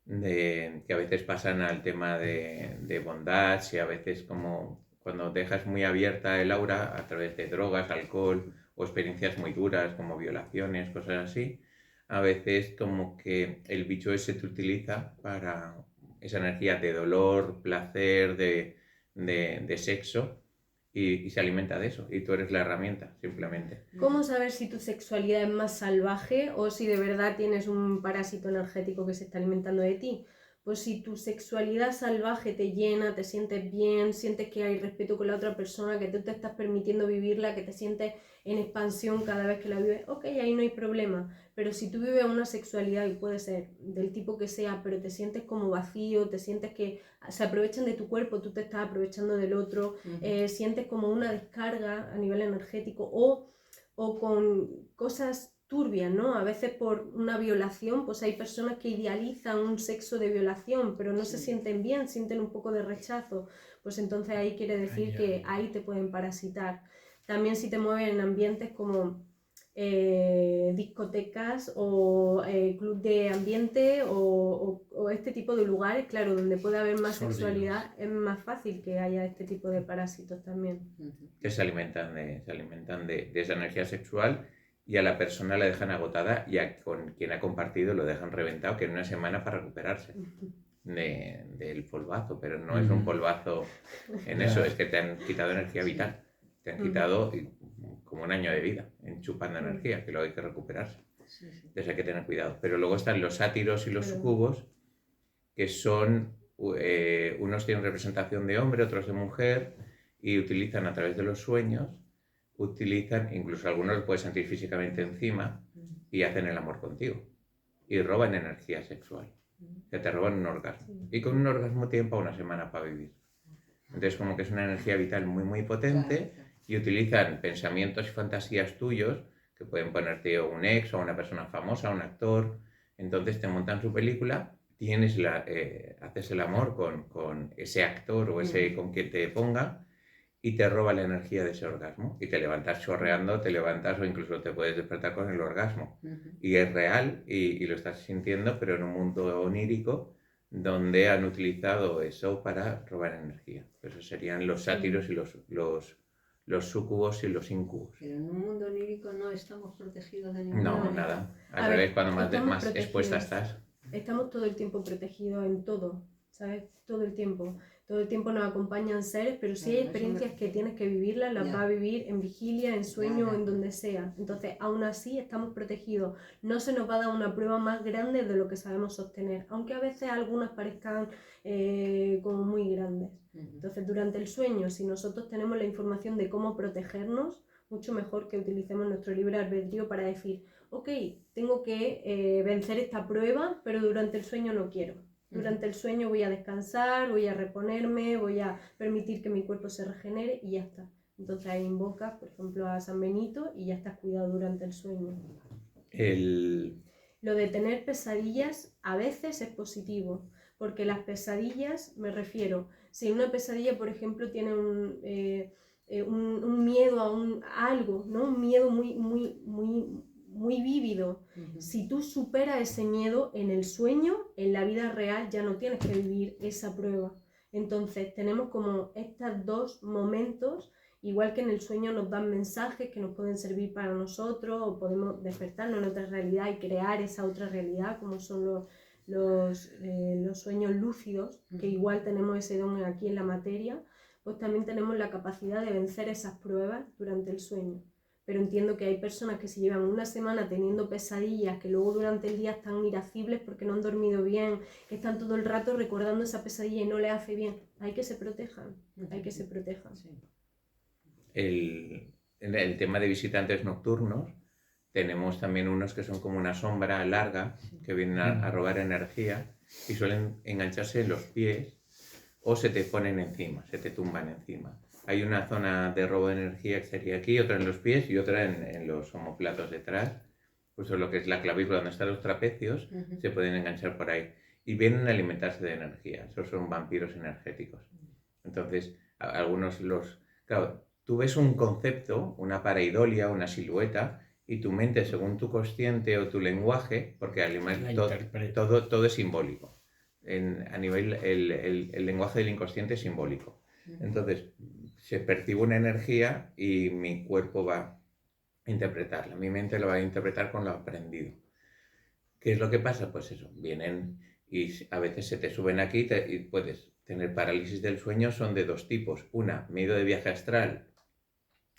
Que a veces pasan al tema de bondage, y a veces como cuando dejas muy abierta el aura a través de drogas, alcohol o experiencias muy duras como violaciones, cosas así, a veces como que el bicho ese te utiliza para esa energía de dolor, placer, de sexo, y se alimenta de eso, y tú eres la herramienta, simplemente. ¿Cómo saber si tu sexualidad es más salvaje o si de verdad tienes un parásito energético que se está alimentando de ti? Pues si tu sexualidad salvaje te llena, te sientes bien, sientes que hay respeto con la otra persona, que tú te estás permitiendo vivirla, que te sientes en expansión cada vez que la vives, ok, ahí no hay problema. Pero si tú vives una sexualidad, y puede ser del tipo que sea, pero te sientes como vacío, te sientes que se aprovechan de tu cuerpo, tú te estás aprovechando del otro, sientes como una descarga a nivel energético o con cosas turbias, ¿no? A veces por una violación, pues hay personas que idealizan un sexo de violación, pero no se sienten bien, sienten un poco de rechazo, pues entonces ahí quiere decir que ahí te pueden parasitar. También si te mueves en ambientes como discotecas o club de ambiente o este tipo de lugares, claro, donde puede haber más sexualidad, es más fácil que haya este tipo de parásitos también. Que se alimentan de esa energía sexual, y a la persona la dejan agotada, y con quien ha compartido lo dejan reventado, que en una semana para recuperarse del polvazo. Pero no es un polvazo en eso, es que te han quitado energía vital, te han quitado como un año de vida chupando energía, que luego hay que recuperarse. Entonces hay que tener cuidado. Pero luego están los sátiros y los sucubos, que son, unos tienen representación de hombre, otros de mujer, y utilizan a través de los sueños, incluso algunos los puedes sentir físicamente encima, y hacen el amor contigo y roban energía sexual, que te roban un orgasmo, y con un orgasmo tienen para una semana para vivir. Entonces como que es una energía vital muy muy potente, y utilizan pensamientos y fantasías tuyos, que pueden ponerte un ex o una persona famosa, un actor. Entonces te montan su película, haces el amor con ese actor o ese con quien te ponga, y te roba la energía de ese orgasmo, y te levantas chorreando, te levantas o incluso te puedes despertar con el orgasmo. Y es real, y lo estás sintiendo, pero en un mundo onírico donde han utilizado eso para robar energía. Esos serían los sátiros y los súcubos y los íncubos. Pero en un mundo onírico no estamos protegidos de ninguna No, manera. nada. Al revés, cuando más protegidos. expuesta estás. Estamos todo el tiempo protegidos en todo, ¿sabes? Todo el tiempo. Todo el tiempo nos acompañan seres, pero sí hay experiencias que tienes que vivirlas, las vas a vivir en vigilia, en sueño o en donde sea. Entonces, aún así estamos protegidos. No se nos va a dar una prueba más grande de lo que sabemos sostener, aunque a veces algunas parezcan como muy grandes. Entonces, durante el sueño, si nosotros tenemos la información de cómo protegernos, mucho mejor que utilicemos nuestro libre albedrío para decir, ok, tengo que vencer esta prueba, pero durante el sueño no quiero. Durante el sueño voy a descansar, voy a reponerme, voy a permitir que mi cuerpo se regenere y ya está. Entonces ahí invocas, por ejemplo, a San Benito y ya estás cuidado durante el sueño. Lo de tener pesadillas a veces es positivo, porque las pesadillas, me refiero, si una pesadilla, por ejemplo, tiene un miedo a algo, ¿no? Un miedo muy vívido. Si tú superas ese miedo en el sueño, en la vida real ya no tienes que vivir esa prueba. Entonces tenemos como estos dos momentos, igual que en el sueño nos dan mensajes que nos pueden servir para nosotros o podemos despertarnos en otra realidad y crear esa otra realidad, como son los sueños lúcidos, que igual tenemos ese don aquí en la materia, pues también tenemos la capacidad de vencer esas pruebas durante el sueño. Pero entiendo que hay personas que se llevan una semana teniendo pesadillas, que luego durante el día están irascibles porque no han dormido bien, que están todo el rato recordando esa pesadilla y no les hace bien. Hay que se protejan, hay que se protejan. Sí. En el tema de visitantes nocturnos, tenemos también unos que son como una sombra larga, que vienen a robar energía y suelen engancharse en los pies o se te ponen encima, se te tumban encima. Hay una zona de robo de energía que sería aquí, otra en los pies y otra en los omóplatos detrás. Pues lo que es la clavícula donde están los trapecios, se pueden enganchar por ahí. Y vienen a alimentarse de energía. Esos son vampiros energéticos. Entonces, algunos Claro, tú ves un concepto, una pareidolia, una silueta, y tu mente, según tu consciente o tu lenguaje, porque todo es simbólico. A nivel, el lenguaje del inconsciente es simbólico. Entonces, se percibe una energía y mi cuerpo va a interpretarla. Mi mente lo va a interpretar con lo aprendido. ¿Qué es lo que pasa? Pues eso, vienen y a veces se te suben aquí y puedes tener parálisis del sueño. Son de dos tipos. Una, miedo de viaje astral,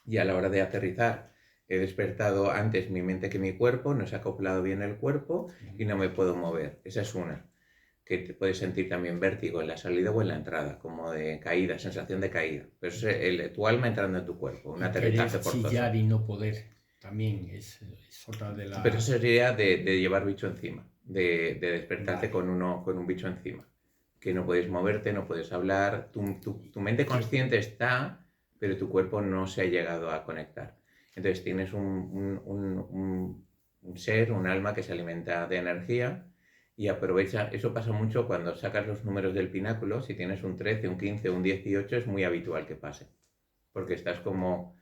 y a la hora de aterrizar he despertado antes mi mente que mi cuerpo, no se ha acoplado bien el cuerpo y no me puedo mover. Esa es una. Que te puedes sentir también vértigo en la salida o en la entrada, como de caída, sensación de caída. Pero es tu alma entrando en tu cuerpo, un aterrizaje forzoso. Chillar y no poder, también es otra de las... Pero eso sería de llevar bicho encima, de despertarte con un bicho encima. Que no puedes moverte, no puedes hablar, tu mente consciente está, pero tu cuerpo no se ha llegado a conectar. Entonces tienes un ser, un alma que se alimenta de energía y aprovecha. Eso pasa mucho cuando sacas los números del pináculo. Si tienes un 13, un 15, un 18, es muy habitual que pase. Porque estás como...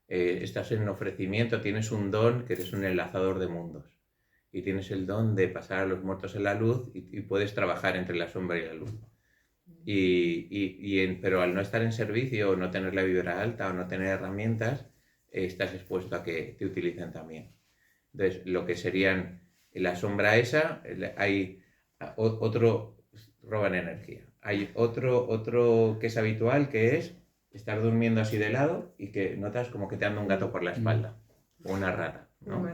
estás en ofrecimiento, tienes un don, que eres un enlazador de mundos. Y tienes el don de pasar a los muertos en la luz y puedes trabajar entre la sombra y la luz. Pero al no estar en servicio, o no tener la vibra alta, o no tener herramientas, estás expuesto a que te utilicen también. Entonces, lo que serían la sombra esa, hay otro, roban energía. Hay otro que es habitual, que es estar durmiendo así de lado y que notas como que te anda un gato por la espalda, o una rata, ¿no?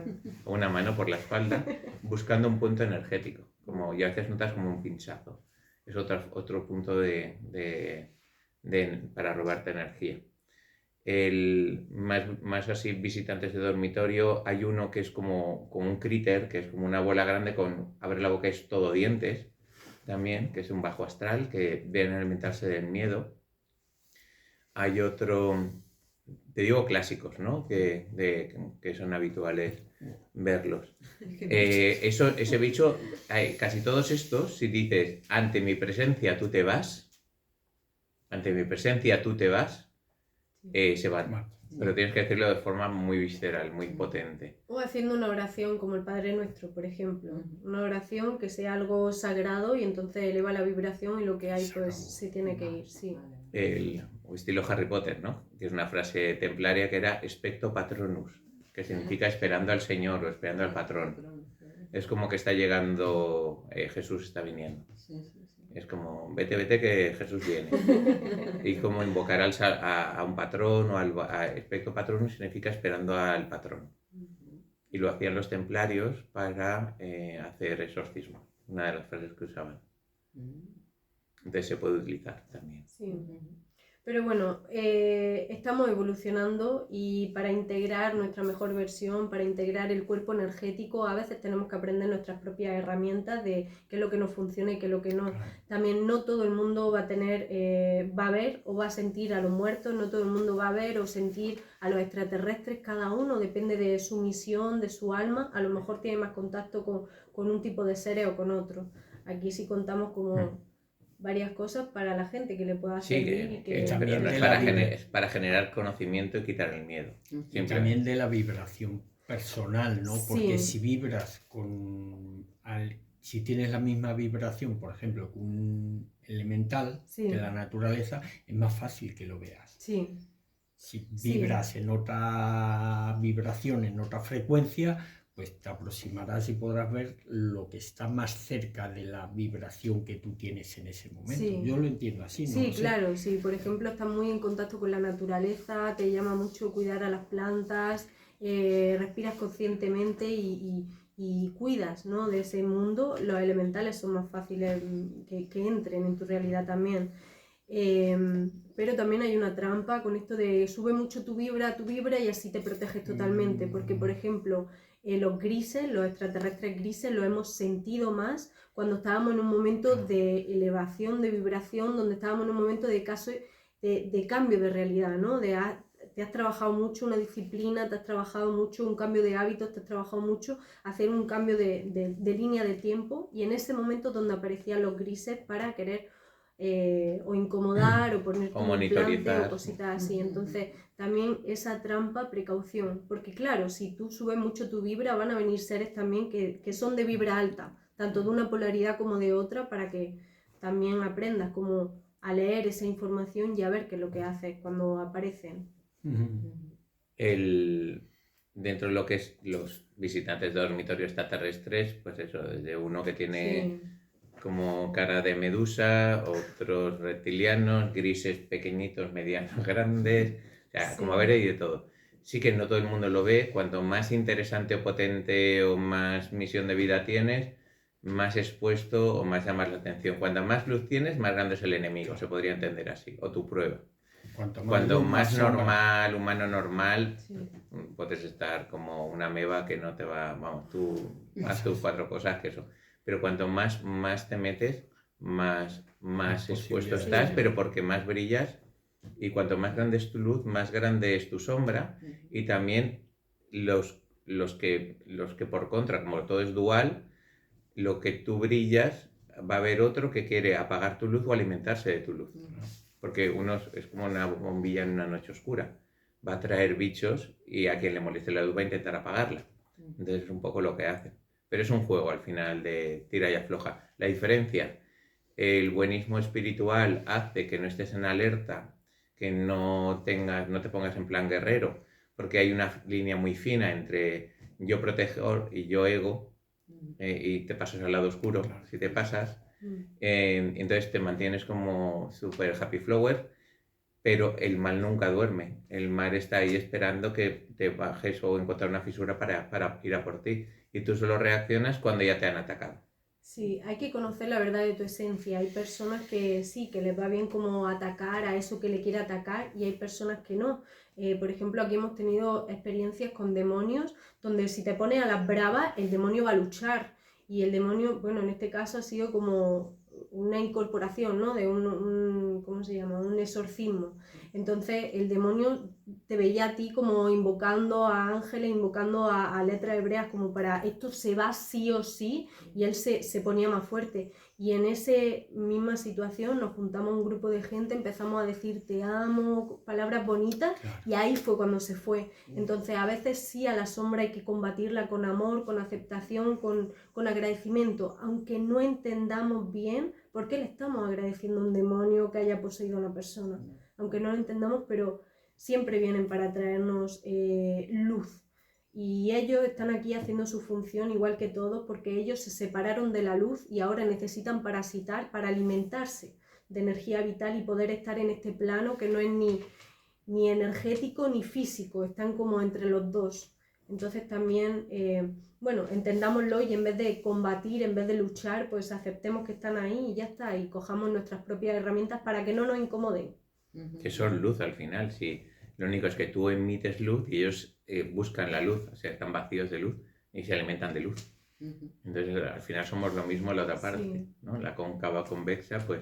O una mano por la espalda, buscando un punto energético, y a veces notas como un pinchazo. Es otro punto para robarte energía. Más así, visitantes de dormitorio, hay uno que es como un críter, que es como una bola grande abre la boca y es todo dientes, también, que es un bajo astral, que viene a alimentarse del miedo. Hay otro, te digo clásicos, ¿no? Que son habituales verlos. Ese bicho, casi todos estos, si dices, ante mi presencia tú te vas, se van. Pero tienes que decirlo de forma muy visceral, muy potente. O haciendo una oración como el Padre Nuestro, por ejemplo. Una oración que sea algo sagrado y entonces eleva la vibración y lo que hay pues se tiene que ir, sí. O estilo Harry Potter, ¿no? Que es una frase templaria que era expecto patronus, que significa esperando al Señor o esperando al patrón. Es como que está llegando, Jesús está viniendo. Es como, vete que Jesús viene. Y como invocar a un patrón o expecto patronus significa esperando al patrón. Y lo hacían los templarios para hacer exorcismo, una de las frases que usaban. Entonces se puede utilizar también. Sí. Pero bueno, estamos evolucionando y para integrar nuestra mejor versión, para integrar el cuerpo energético, a veces tenemos que aprender nuestras propias herramientas de qué es lo que nos funciona y qué es lo que no. Claro. También no todo el mundo va a tener, va a ver o va a sentir a los muertos, no todo el mundo va a ver o sentir a los extraterrestres, cada uno depende de su misión, de su alma, a lo mejor tiene más contacto con un tipo de seres o con otro. Aquí sí contamos como varias cosas para la gente que le pueda Sí, servir y que pero no es de la es para generar conocimiento y quitar el miedo. Y Siempre. también de la vibración personal, ¿no? Porque Sí. si vibras si tienes la misma vibración, por ejemplo, con un elemental Sí. de la naturaleza, es más fácil que lo veas. Sí, Si Sí. vibras en otra vibración, en otra frecuencia, pues te aproximarás y podrás ver lo que está más cerca de la vibración que tú tienes en ese momento. Sí. Yo lo entiendo así, ¿no? sí, lo sé. claro, sí. Por ejemplo, estás muy en contacto con la naturaleza, te llama mucho cuidar a las plantas, respiras conscientemente y cuidas, ¿no? de ese mundo. Los elementales son más fáciles que entren en tu realidad también. Pero también hay una trampa con esto de sube mucho tu vibra y así te proteges totalmente, porque por ejemplo los grises, los extraterrestres grises los hemos sentido más cuando estábamos en un momento de elevación, de vibración, donde estábamos en un momento de cambio de realidad, ¿no? Te has trabajado mucho una disciplina, te has trabajado mucho un cambio de hábitos, te has trabajado mucho hacer un cambio de línea de tiempo, y en ese momento donde aparecían los grises para querer o incomodar o ponerte O un implante monitorizar. o cositas así. Entonces también esa trampa, precaución, porque claro, si tú subes mucho tu vibra, van a venir seres también que son de vibra alta, tanto de una polaridad como de otra, para que también aprendas como a leer esa información y a ver qué es lo que haces cuando aparecen. Dentro de lo que es los visitantes de dormitorio extraterrestres, pues eso, desde uno que tiene como cara de medusa, otros reptilianos, grises pequeñitos, medianos, grandes, o sea, como a ver, hay de todo. Sí que no todo el mundo lo ve, cuanto más interesante o potente o más misión de vida tienes, más expuesto o más llamas la atención. Cuanta más luz tienes, más grande es el enemigo, se podría entender así, o tu prueba. Cuanto luz, más sombra. normal, humano normal, Sí. puedes estar como una ameba que no te va, vamos, tú haz tus 4 cosas que eso. Pero cuanto más te metes, más expuesto posibilidades. estás, Sí. pero porque más brillas, y cuanto más grande es tu luz, más grande es tu sombra, y también los que por contra, como todo es dual, lo que tú brillas, va a haber otro que quiere apagar tu luz o alimentarse de tu luz. Porque uno es como una bombilla en una noche oscura. Va a traer bichos y a quien le moleste la luz va a intentar apagarla. Entonces es un poco lo que hace. Pero es un juego al final de tira y afloja. La diferencia, el buenismo espiritual hace que no estés en alerta, que no te pongas en plan guerrero, porque hay una línea muy fina entre yo protegedor y yo ego, y te pasas al lado oscuro, si te pasas. Entonces te mantienes como super happy flower, pero el mal nunca duerme. El mal está ahí esperando que te bajes o encontrar una fisura para ir a por ti, y tú solo reaccionas cuando ya te han atacado. Sí, hay que conocer la verdad de tu esencia. Hay personas que sí, que les va bien como atacar a eso que le quiere atacar, y hay personas que no. Por ejemplo, aquí hemos tenido experiencias con demonios donde si te pones a las bravas, el demonio va a luchar, y el demonio, bueno, en este caso ha sido como una incorporación, ¿no? De ¿cómo se llama? Un exorcismo. Entonces el demonio te veía a ti como invocando a ángeles, invocando a letras hebreas, como para esto se va sí o sí, y él se ponía más fuerte. Y en esa misma situación nos juntamos un grupo de gente, empezamos a decir te amo, palabras bonitas, y ahí fue cuando se fue. Entonces a veces sí, a la sombra hay que combatirla con amor, con aceptación, con agradecimiento, aunque no entendamos bien por qué le estamos agradeciendo a un demonio que haya poseído a una persona, aunque no lo entendamos, pero siempre vienen para traernos luz. Y ellos están aquí haciendo su función igual que todos, porque ellos se separaron de la luz y ahora necesitan parasitar para alimentarse de energía vital y poder estar en este plano que no es ni energético ni físico, están como entre los dos. Entonces también, bueno, entendámoslo, y en vez de combatir, en vez de luchar, pues aceptemos que están ahí y ya está, y cojamos nuestras propias herramientas para que no nos incomoden. que son luz al final. Si lo único es que tú emites luz y ellos buscan la luz, o sea, están vacíos de luz y se alimentan de luz. Entonces al final somos lo mismo en la otra parte, Sí. ¿no? La cóncava convexa, pues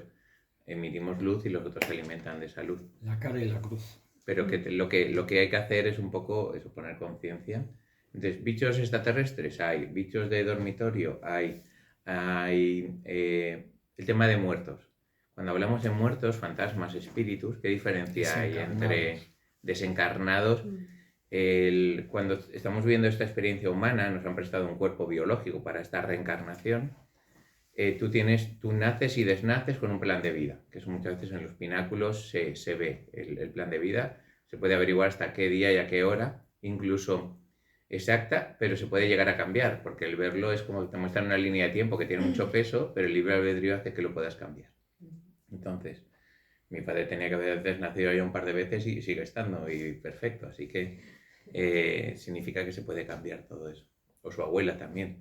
emitimos luz y los otros se alimentan de esa luz. La cara y la cruz. Pero lo que hay que hacer es un poco eso, poner conciencia. Entonces, bichos extraterrestres hay, bichos de dormitorio hay el tema de muertos. Cuando hablamos de muertos, fantasmas, espíritus, ¿qué diferencia hay entre desencarnados? Cuando estamos viviendo esta experiencia humana, nos han prestado un cuerpo biológico para esta reencarnación. Tú naces y desnaces con un plan de vida, que eso muchas veces en los pináculos se ve, el plan de vida, se puede averiguar hasta qué día y a qué hora, incluso exacta, pero se puede llegar a cambiar, porque el verlo es como que te muestran una línea de tiempo que tiene mucho peso, pero el libre albedrío hace que lo puedas cambiar. Entonces, mi padre tenía que haber desnacido ya un par de veces y sigue estando, y perfecto, así que significa que se puede cambiar todo eso. O su abuela también.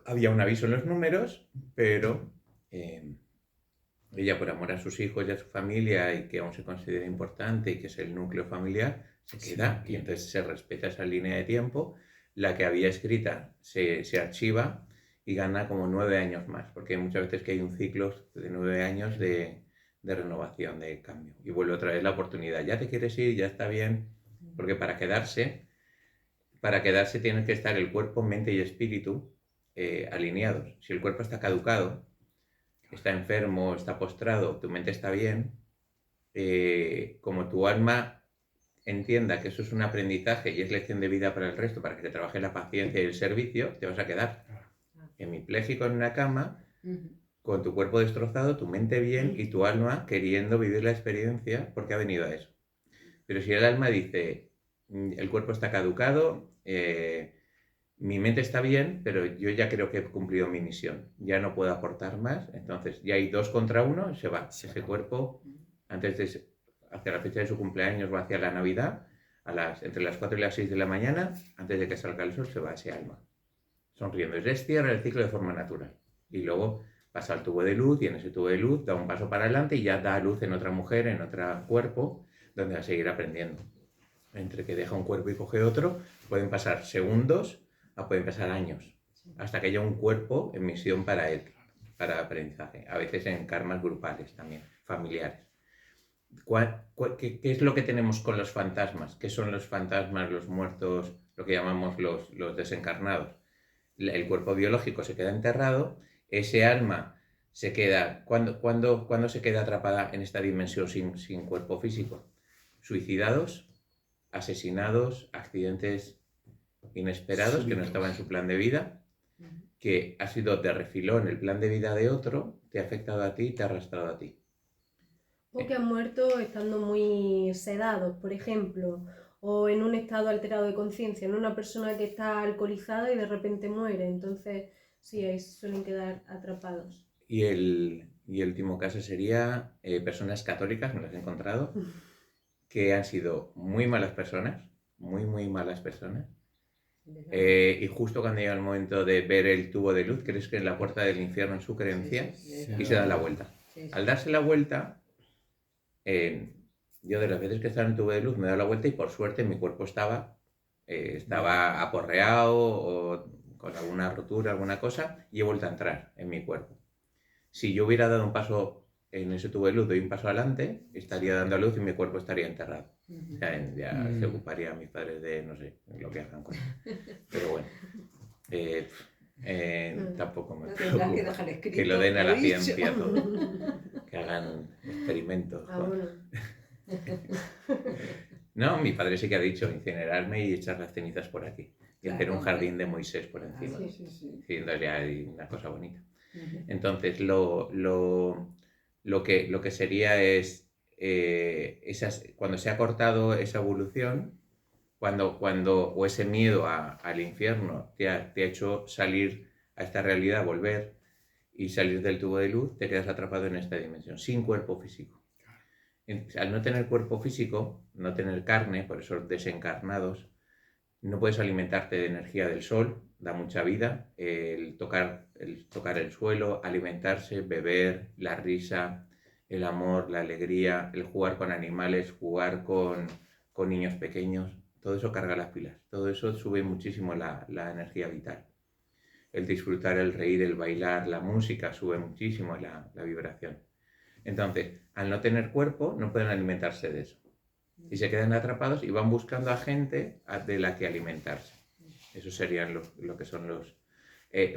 Había un aviso en los números, pero ella, por amor a sus hijos y a su familia, y que aún se considera importante y que es el núcleo familiar, se queda, y entonces se respeta esa línea de tiempo. La que había escrita se archiva y gana como 9 años más, porque muchas veces que hay un ciclo de 9 años de renovación, de cambio, y vuelve otra vez la oportunidad. Ya te quieres ir, ya está bien, porque para quedarse tienen que estar el cuerpo, mente y espíritu alineados. Si el cuerpo está caducado, está enfermo, está postrado, tu mente está bien, como tu alma entienda que eso es un aprendizaje y es lección de vida para el resto, para que te trabaje la paciencia y el servicio, te vas a quedar hemipléjico en una cama, con tu cuerpo destrozado, tu mente bien y tu alma queriendo vivir la experiencia porque ha venido a eso. Pero si el alma dice, el cuerpo está caducado, mi mente está bien, pero yo ya creo que he cumplido mi misión, ya no puedo aportar más, entonces ya hay 2 contra 1, se va. Ese cuerpo, hacia la fecha de su cumpleaños o hacia la Navidad, entre las 4 y las 6 de la mañana, antes de que salga el sol, se va ese alma, sonriendo. Es cierra el ciclo de forma natural. Y luego pasa al tubo de luz y en ese tubo de luz da un paso para adelante y ya da luz en otra mujer, en otro cuerpo, donde va a seguir aprendiendo. Entre que deja un cuerpo y coge otro, pueden pasar segundos, pueden pasar años, hasta que haya un cuerpo en misión para él, para aprendizaje. A veces en karmas grupales también, familiares. ¿Qué es lo que tenemos con los fantasmas? ¿Qué son los fantasmas, los muertos, lo que llamamos los desencarnados? El cuerpo biológico se queda enterrado, ese alma se queda... ¿Cuándo se queda atrapada en esta dimensión sin cuerpo físico? Suicidados, asesinados, accidentes inesperados que no estaban en su plan de vida, que ha sido de refilón el plan de vida de otro, te ha afectado a ti, te ha arrastrado a ti. O que han muerto estando muy sedados, por ejemplo, o en un estado alterado de conciencia, en una persona que está alcoholizada y de repente muere, entonces sí, ahí suelen quedar atrapados. Y el último caso sería personas católicas, me las he encontrado, que han sido muy malas personas, muy malas personas, y justo cuando llega el momento de ver el tubo de luz, crees que es la puerta del infierno en su creencia, y se dan la vuelta. Al darse la vuelta, yo de las veces que estaba en el tubo de luz me he dado la vuelta y por suerte mi cuerpo estaba aporreado o con alguna rotura, alguna cosa, y he vuelto a entrar en mi cuerpo. Si yo hubiera dado un paso en ese tubo de luz, doy un paso adelante, estaría dando a luz y mi cuerpo estaría enterrado. O sea, ya se ocuparían mis padres de, no sé, lo que hagan con él. Pero bueno, tampoco me preocupa que lo den a la ciencia todo, que hagan experimentos. Bueno. No, mi padre sí que ha dicho incinerarme y echar las cenizas por aquí y hacer un jardín de Moisés por encima. Sí, entonces ya hay una cosa bonita. Entonces lo que sería es cuando se ha cortado esa evolución, o ese miedo al infierno te ha hecho salir a esta realidad, volver y salir del tubo de luz, te quedas atrapado en esta dimensión, sin cuerpo físico. Al no tener cuerpo físico, no tener carne, por eso desencarnados, no puedes alimentarte de energía del sol, da mucha vida, el tocar el suelo, alimentarse, beber, la risa, el amor, la alegría, el jugar con animales, jugar con niños pequeños, todo eso carga las pilas, todo eso sube muchísimo la energía vital. El disfrutar, el reír, el bailar, la música sube muchísimo la vibración. Entonces, al no tener cuerpo, no pueden alimentarse de eso. Y se quedan atrapados y van buscando a gente de la que alimentarse. Eso serían lo que son los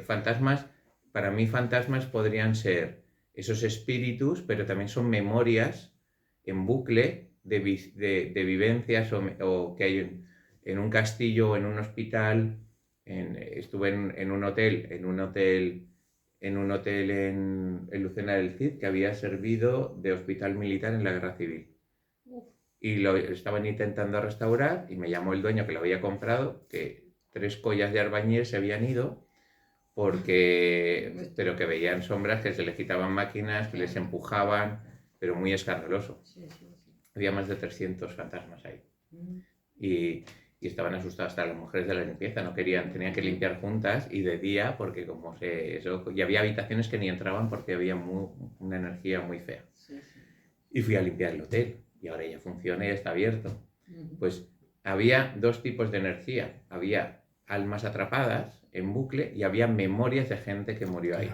fantasmas. Para mí, fantasmas podrían ser esos espíritus, pero también son memorias en bucle de vivencias o que hay en un castillo o en un hospital. Estuve en un hotel en Lucena del Cid que había servido de hospital militar en la guerra civil. Y lo estaban intentando restaurar y me llamó el dueño que lo había comprado, que 3 collas de albañil se habían ido pero que veían sombras, que se les quitaban máquinas, que les empujaban, pero muy escandaloso. Había más de 300 fantasmas ahí. Y estaban asustadas hasta las mujeres de la limpieza, no querían, tenían que limpiar juntas y de día, porque y había habitaciones que ni entraban porque había una energía muy fea. Y fui a limpiar el hotel y ahora ya funciona y está abierto. Pues había 2 tipos de energía, había almas atrapadas en bucle y había memorias de gente que murió ahí.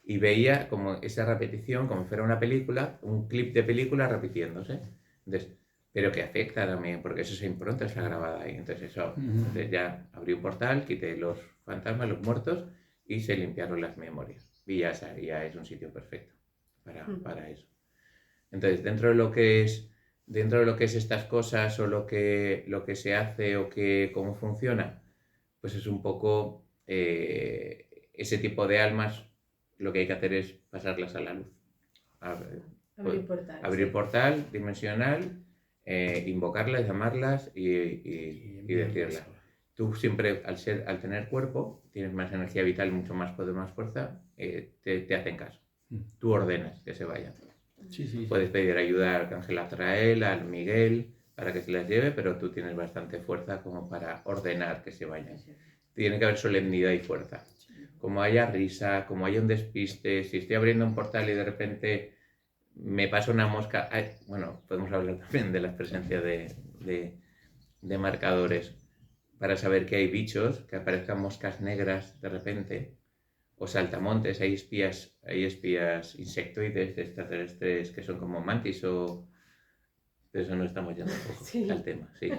Y veía como esa repetición, como si fuera una película, un clip de película repitiéndose. Entonces, pero que afecta también, porque esa impronta está grabada ahí. Entonces entonces ya abrí un portal, quité los fantasmas, los muertos, y se limpiaron las memorias. Y ya es un sitio perfecto para eso. Entonces, dentro de lo que es estas cosas o lo que se hace o cómo funciona, pues es un poco ese tipo de almas, lo que hay que hacer es pasarlas a la luz. Abrir portal dimensional, invocarlas, llamarlas y decirlas. Tú siempre, al tener cuerpo, tienes más energía vital, mucho más poder, más fuerza, te hacen caso. Tú ordenas que se vayan. Puedes pedir ayuda al Arcángel Azrael, al Miguel, para que se las lleve, pero tú tienes bastante fuerza como para ordenar que se vayan. Tiene que haber solemnidad y fuerza. Como haya risa, como haya un despiste, si estoy abriendo un portal y de repente me pasa una mosca... bueno, podemos hablar también de la presencia de marcadores para saber que hay bichos, que aparezcan moscas negras de repente, o saltamontes, hay espías insectoides de extraterrestres que son como mantis o... De eso no estamos yendo un poco al tema, sí.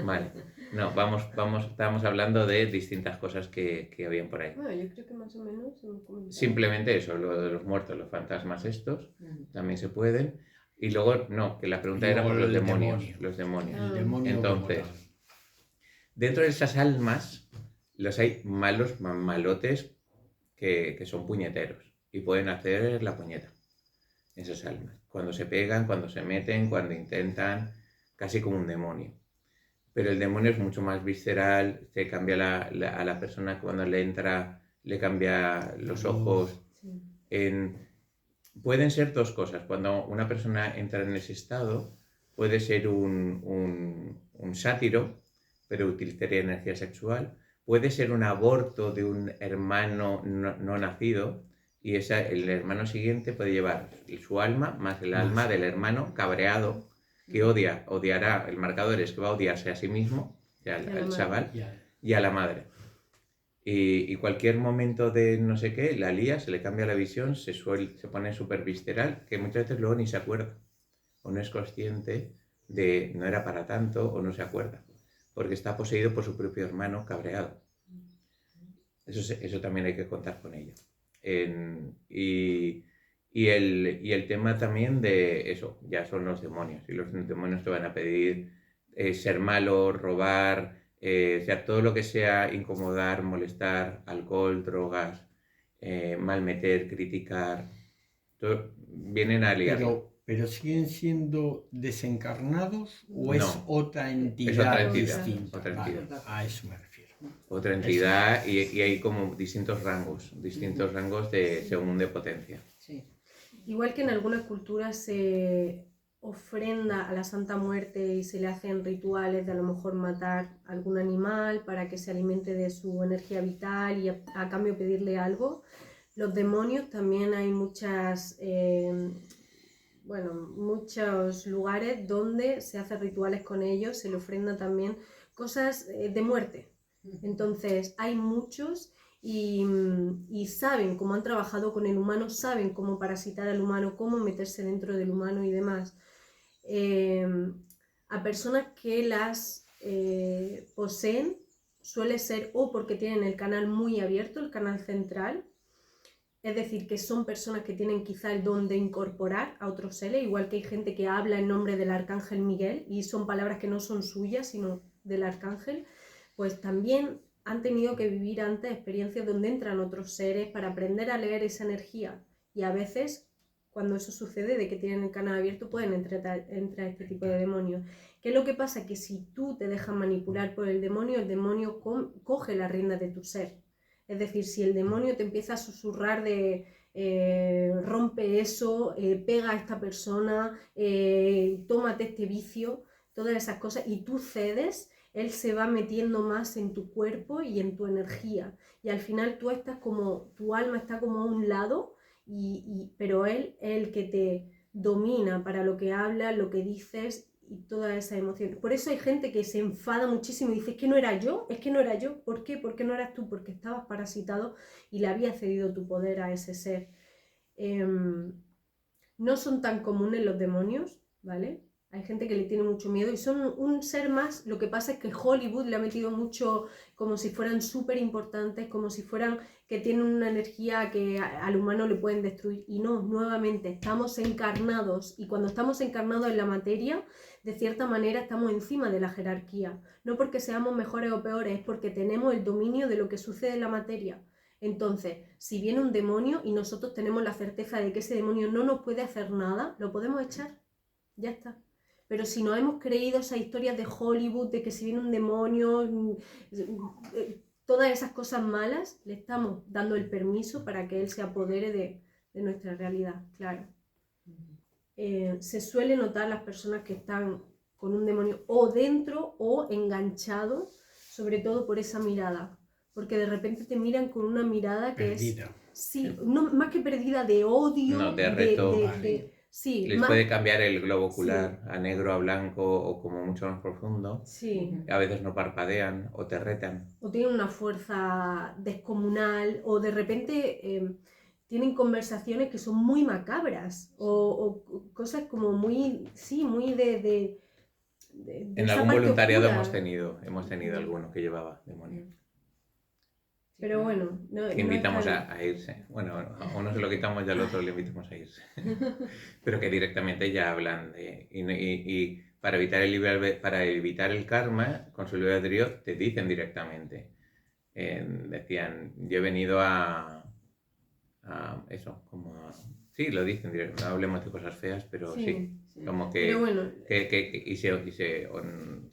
Vale. No, estábamos hablando de distintas cosas que habían por ahí. Bueno, yo creo que más o menos hemos comentado. Simplemente eso, lo de los muertos, los fantasmas estos, también se pueden. Y luego, no, que la pregunta era por los demonios. Los demonios. El demonio. Entonces, dentro de esas almas, los hay malos, malotes, que son puñeteros y pueden hacer la puñeta. Esas almas. Cuando se pegan, cuando se meten, cuando intentan, casi como un demonio. Pero el demonio es mucho más visceral, se cambia a la persona cuando le entra, le cambia los ojos. Pueden ser 2 cosas. Cuando una persona entra en ese estado, puede ser un sátiro, pero utilizaría energía sexual. Puede ser un aborto de un hermano no nacido, y el hermano siguiente puede llevar su alma más el alma del hermano cabreado, que odiará, el marcador es que va a odiarse a sí mismo, al chaval, y a la madre. Y cualquier momento de no sé qué, la lía, se le cambia la visión, se pone súper visceral, que muchas veces luego ni se acuerda, o no es consciente de no era para tanto, o no se acuerda, porque está poseído por su propio hermano cabreado. Eso también hay que contar con ello. Y el tema también de eso, ya son los demonios, y los demonios te van a pedir ser malo, robar, o sea, todo lo que sea incomodar, molestar, alcohol, drogas, malmeter, criticar, todo, vienen a liarlo. ¿Pero siguen siendo desencarnados o es No, otra entidad, es otra entidad distinta? otra entidad. A eso me refiero. Otra entidad y hay como distintos rangos según de potencia. Sí. Igual que en algunas culturas se ofrenda a la Santa Muerte y se le hacen rituales de a lo mejor matar algún animal para que se alimente de su energía vital y a cambio pedirle algo. Los demonios también hay muchas bueno, muchos lugares donde se hacen rituales con ellos, se le ofrenda también cosas de muerte. Entonces hay muchos y saben cómo han trabajado con el humano, saben cómo parasitar al humano, cómo meterse dentro del humano y demás. A personas que las poseen suele ser o porque tienen el canal muy abierto, el canal central, es decir, que son personas que tienen quizá el don de incorporar a otros seres, igual que hay gente que habla en nombre del arcángel Miguel y son palabras que no son suyas, sino del arcángel, pues también han tenido que vivir antes experiencias donde entran otros seres para aprender a leer esa energía. Y a veces, cuando eso sucede, de que tienen el canal abierto, pueden entrar este tipo de demonios. ¿Qué es lo que pasa? Que si tú te dejas manipular por el demonio coge la rienda de tu ser. Es decir, si el demonio te empieza a susurrar de rompe eso, pega a esta persona, tómate este vicio, todas esas cosas, y tú cedes, él se va metiendo más en tu cuerpo y en tu energía. Y al final tú estás como, tu alma está como a un lado, pero él es el que te domina para lo que hablas, lo que dices y toda esa emoción. Por eso hay gente que se enfada muchísimo y dice, es que no era yo, es que no era yo. ¿Por qué? Porque no eras tú, porque estabas parasitado y le habías cedido tu poder a ese ser. No son tan comunes los demonios, ¿vale? Hay gente que le tiene mucho miedo y son un ser más. Lo que pasa es que Hollywood le ha metido mucho como si fueran súper importantes, como si fueran que tienen una energía que al humano le pueden destruir. Y no, nuevamente, estamos encarnados y cuando estamos encarnados en la materia, de cierta manera estamos encima de la jerarquía. No porque seamos mejores o peores, es porque tenemos el dominio de lo que sucede en la materia. Entonces, si viene un demonio y nosotros tenemos la certeza de que ese demonio no nos puede hacer nada, lo podemos echar. Ya está. Pero si no hemos creído esas historias de Hollywood, de que si viene un demonio, todas esas cosas malas, le estamos dando el permiso para que él se apodere de nuestra realidad, claro. Se suele notar las personas que están con un demonio o dentro o enganchados, sobre todo por esa mirada. Porque de repente te miran con una mirada que Perdida. es... Sí, no, más que perdida, de odio, No, de reto. sí, Les más, puede cambiar el globo sí, ocular a negro, a blanco o como mucho más profundo. sí. A veces no parpadean o te retan. O tienen una fuerza descomunal, o de repente tienen conversaciones que son muy macabras, o cosas como muy, sí, muy de En esa algún parte voluntariado oscura. hemos tenido alguno que llevaba demonio. Pero bueno, no, Que no invitamos es tan... a irse. Bueno, a uno se lo quitamos y al otro le invitamos a irse. Pero que directamente ya hablan de... Y para evitar el karma, con su libre albedrío, te dicen directamente. Decían, yo he venido a eso, como a... Sí, lo dicen, no hablemos de cosas feas, pero sí, como que... Pero bueno,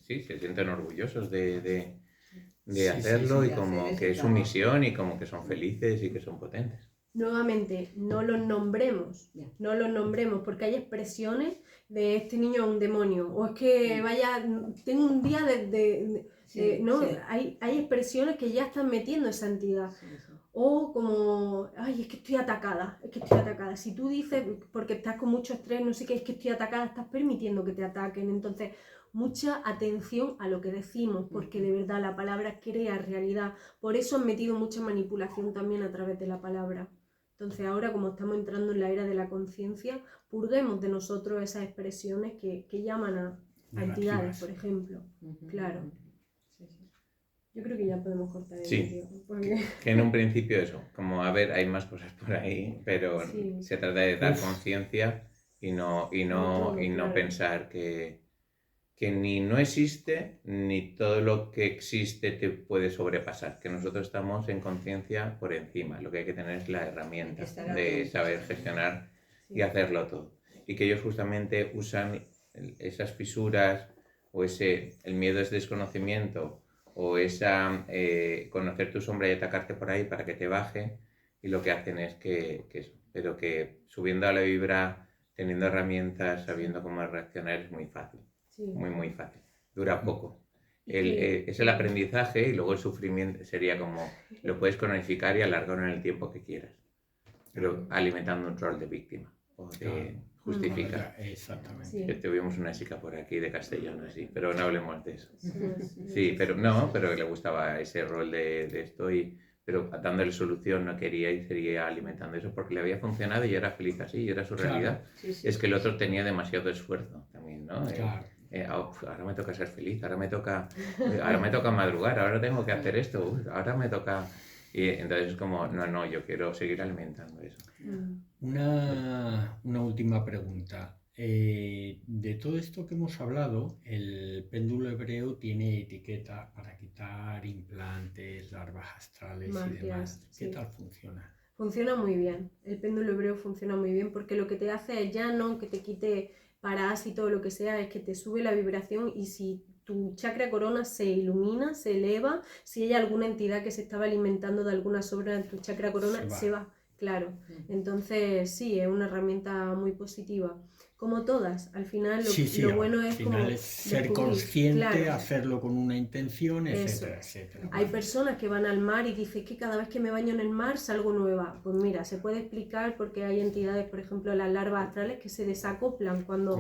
sí, se sienten orgullosos de Sí, hacerlo sí, y de como hacer ese que es su trabajo. misión y como que son felices y que son potentes. nuevamente, no los nombremos, Ya. no los nombremos, porque hay expresiones de este niño es un demonio, o es que vaya, tengo un día Sí, ¿no? sí. Hay expresiones que ya están metiendo esa entidad. Sí, sí. O como, ay, es que estoy atacada, es que estoy atacada. Si tú dices, porque estás con mucho estrés, no sé qué, es que estoy atacada, estás permitiendo que te ataquen. Entonces, mucha atención a lo que decimos, porque de verdad la palabra crea realidad. Por eso han metido mucha manipulación también a través de la palabra. Entonces, ahora como estamos entrando en la era de la conciencia, purguemos de nosotros esas expresiones que llaman a entidades, por ejemplo. Claro. Sí, sí. Yo creo que ya podemos cortar el Sí. vídeo. Porque... Que en un principio eso, como a ver, hay más cosas por ahí, pero Sí. se trata de dar Uf. conciencia y no claro. pensar que ni no existe ni todo lo que existe te puede sobrepasar, que nosotros estamos en conciencia por encima, lo que hay que tener es la herramienta Estar de atentos. saber gestionar y Sí. hacerlo todo. Y que ellos justamente usan esas fisuras o el miedo es desconocimiento o esa conocer tu sombra y atacarte por ahí para que te baje, y lo que hacen es que eso, pero que subiendo a la vibra, teniendo herramientas, sabiendo cómo reaccionar es muy fácil. Sí. Muy fácil. Dura poco. Y Es el aprendizaje y luego el sufrimiento sería como lo puedes cronificar y alargarlo en el tiempo que quieras, pero alimentando un rol de víctima o de justifica. Exactamente. Sí. Que tuvimos una chica por aquí de Castellón, así, pero no hablemos de eso. Sí. Sí, pero no, pero le gustaba ese rol de esto, pero dándole solución no quería y seguía alimentando eso porque le había funcionado y era feliz así, y era su Claro. realidad. Sí, sí, Es que el sí, otro sí. tenía demasiado esfuerzo también, ¿no? Claro. Ahora me toca ser feliz, ahora me toca madrugar, ahora tengo que hacer esto, ahora me toca... Y entonces es como, no, yo quiero seguir alimentando eso. Una última pregunta. De todo esto que hemos hablado, el péndulo hebreo tiene etiqueta para quitar implantes, larvas astrales y Magias, demás. ¿Qué sí. tal funciona? Funciona muy bien, el péndulo hebreo funciona muy bien porque lo que te hace es ya no que te quite parásitos o lo que sea, es que te sube la vibración y si tu chakra corona se ilumina, se eleva, si hay alguna entidad que se estaba alimentando de alguna sobra en tu chakra corona, se va, claro. Entonces sí, es una herramienta muy positiva. Como todas, al final lo bueno es como es ser descubrir, consciente, claro. hacerlo con una intención, Eso. etcétera, etcétera. Hay personas que van al mar y dicen que cada vez que me baño en el mar salgo nueva. Pues mira, se puede explicar porque hay entidades, por ejemplo, las larvas astrales que se desacoplan cuando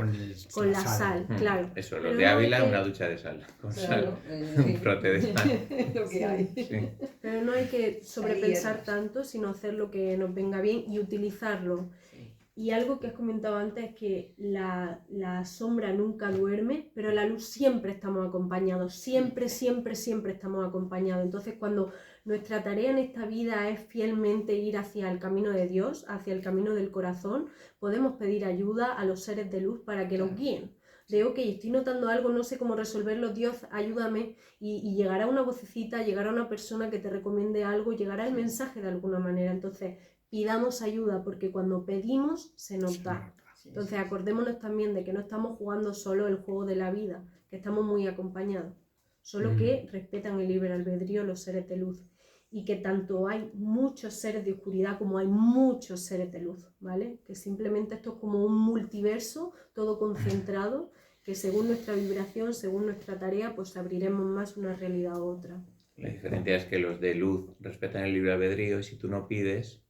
con la sal, claro. Eso, Pero los de no Ávila, hay que- una ducha de sal, con Claro, sal, un frote de sal. lo que hay. Sí. Pero no hay que sobrepensar hierbas. tanto, sino hacer lo que nos venga bien y utilizarlo. Sí. Y algo que has comentado antes es que la sombra nunca duerme, pero la luz siempre estamos acompañados, siempre estamos acompañados. Entonces cuando nuestra tarea en esta vida es fielmente ir hacia el camino de Dios, hacia el camino del corazón, podemos pedir ayuda a los seres de luz para que nos guíen. De ok, estoy notando algo, no sé cómo resolverlo, Dios, ayúdame, y llegará una vocecita, llegará una persona que te recomiende algo, llegará el mensaje de alguna manera. Entonces pidamos ayuda porque cuando pedimos se nos da. Entonces acordémonos también de que no estamos jugando solo el juego de la vida, que estamos muy acompañados, solo que respetan el libre albedrío los seres de luz y que tanto hay muchos seres de oscuridad como hay muchos seres de luz, ¿vale? Que simplemente esto es como un multiverso, todo concentrado, que según nuestra vibración, según nuestra tarea, pues abriremos más una realidad a otra. La diferencia es que los de luz respetan el libre albedrío y si tú no pides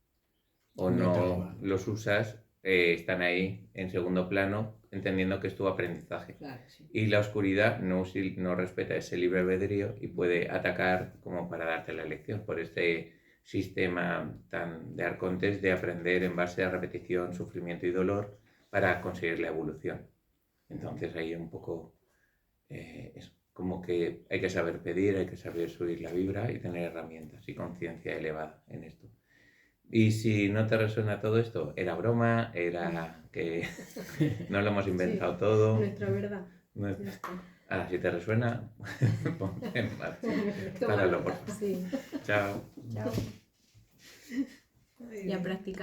o No te lo no dan. los usas, están ahí en segundo plano, entendiendo que es tu aprendizaje. Claro, sí. Y la oscuridad no respeta ese libre albedrío y puede atacar como para darte la lección por este sistema tan de arcontes de aprender en base a repetición, sufrimiento y dolor para conseguir la evolución. Entonces ahí un poco es como que hay que saber pedir, hay que saber subir la vibra y tener herramientas y conciencia elevada en esto. Y si no te resuena todo esto, era broma, era que no lo hemos inventado Sí, todo. Nuestra verdad. No- Ya está. Ahora, si te resuena, ponte en marcha. Toma Páralo, nota. por favor. Sí. Chao. Chao. Ay, Y a practicar.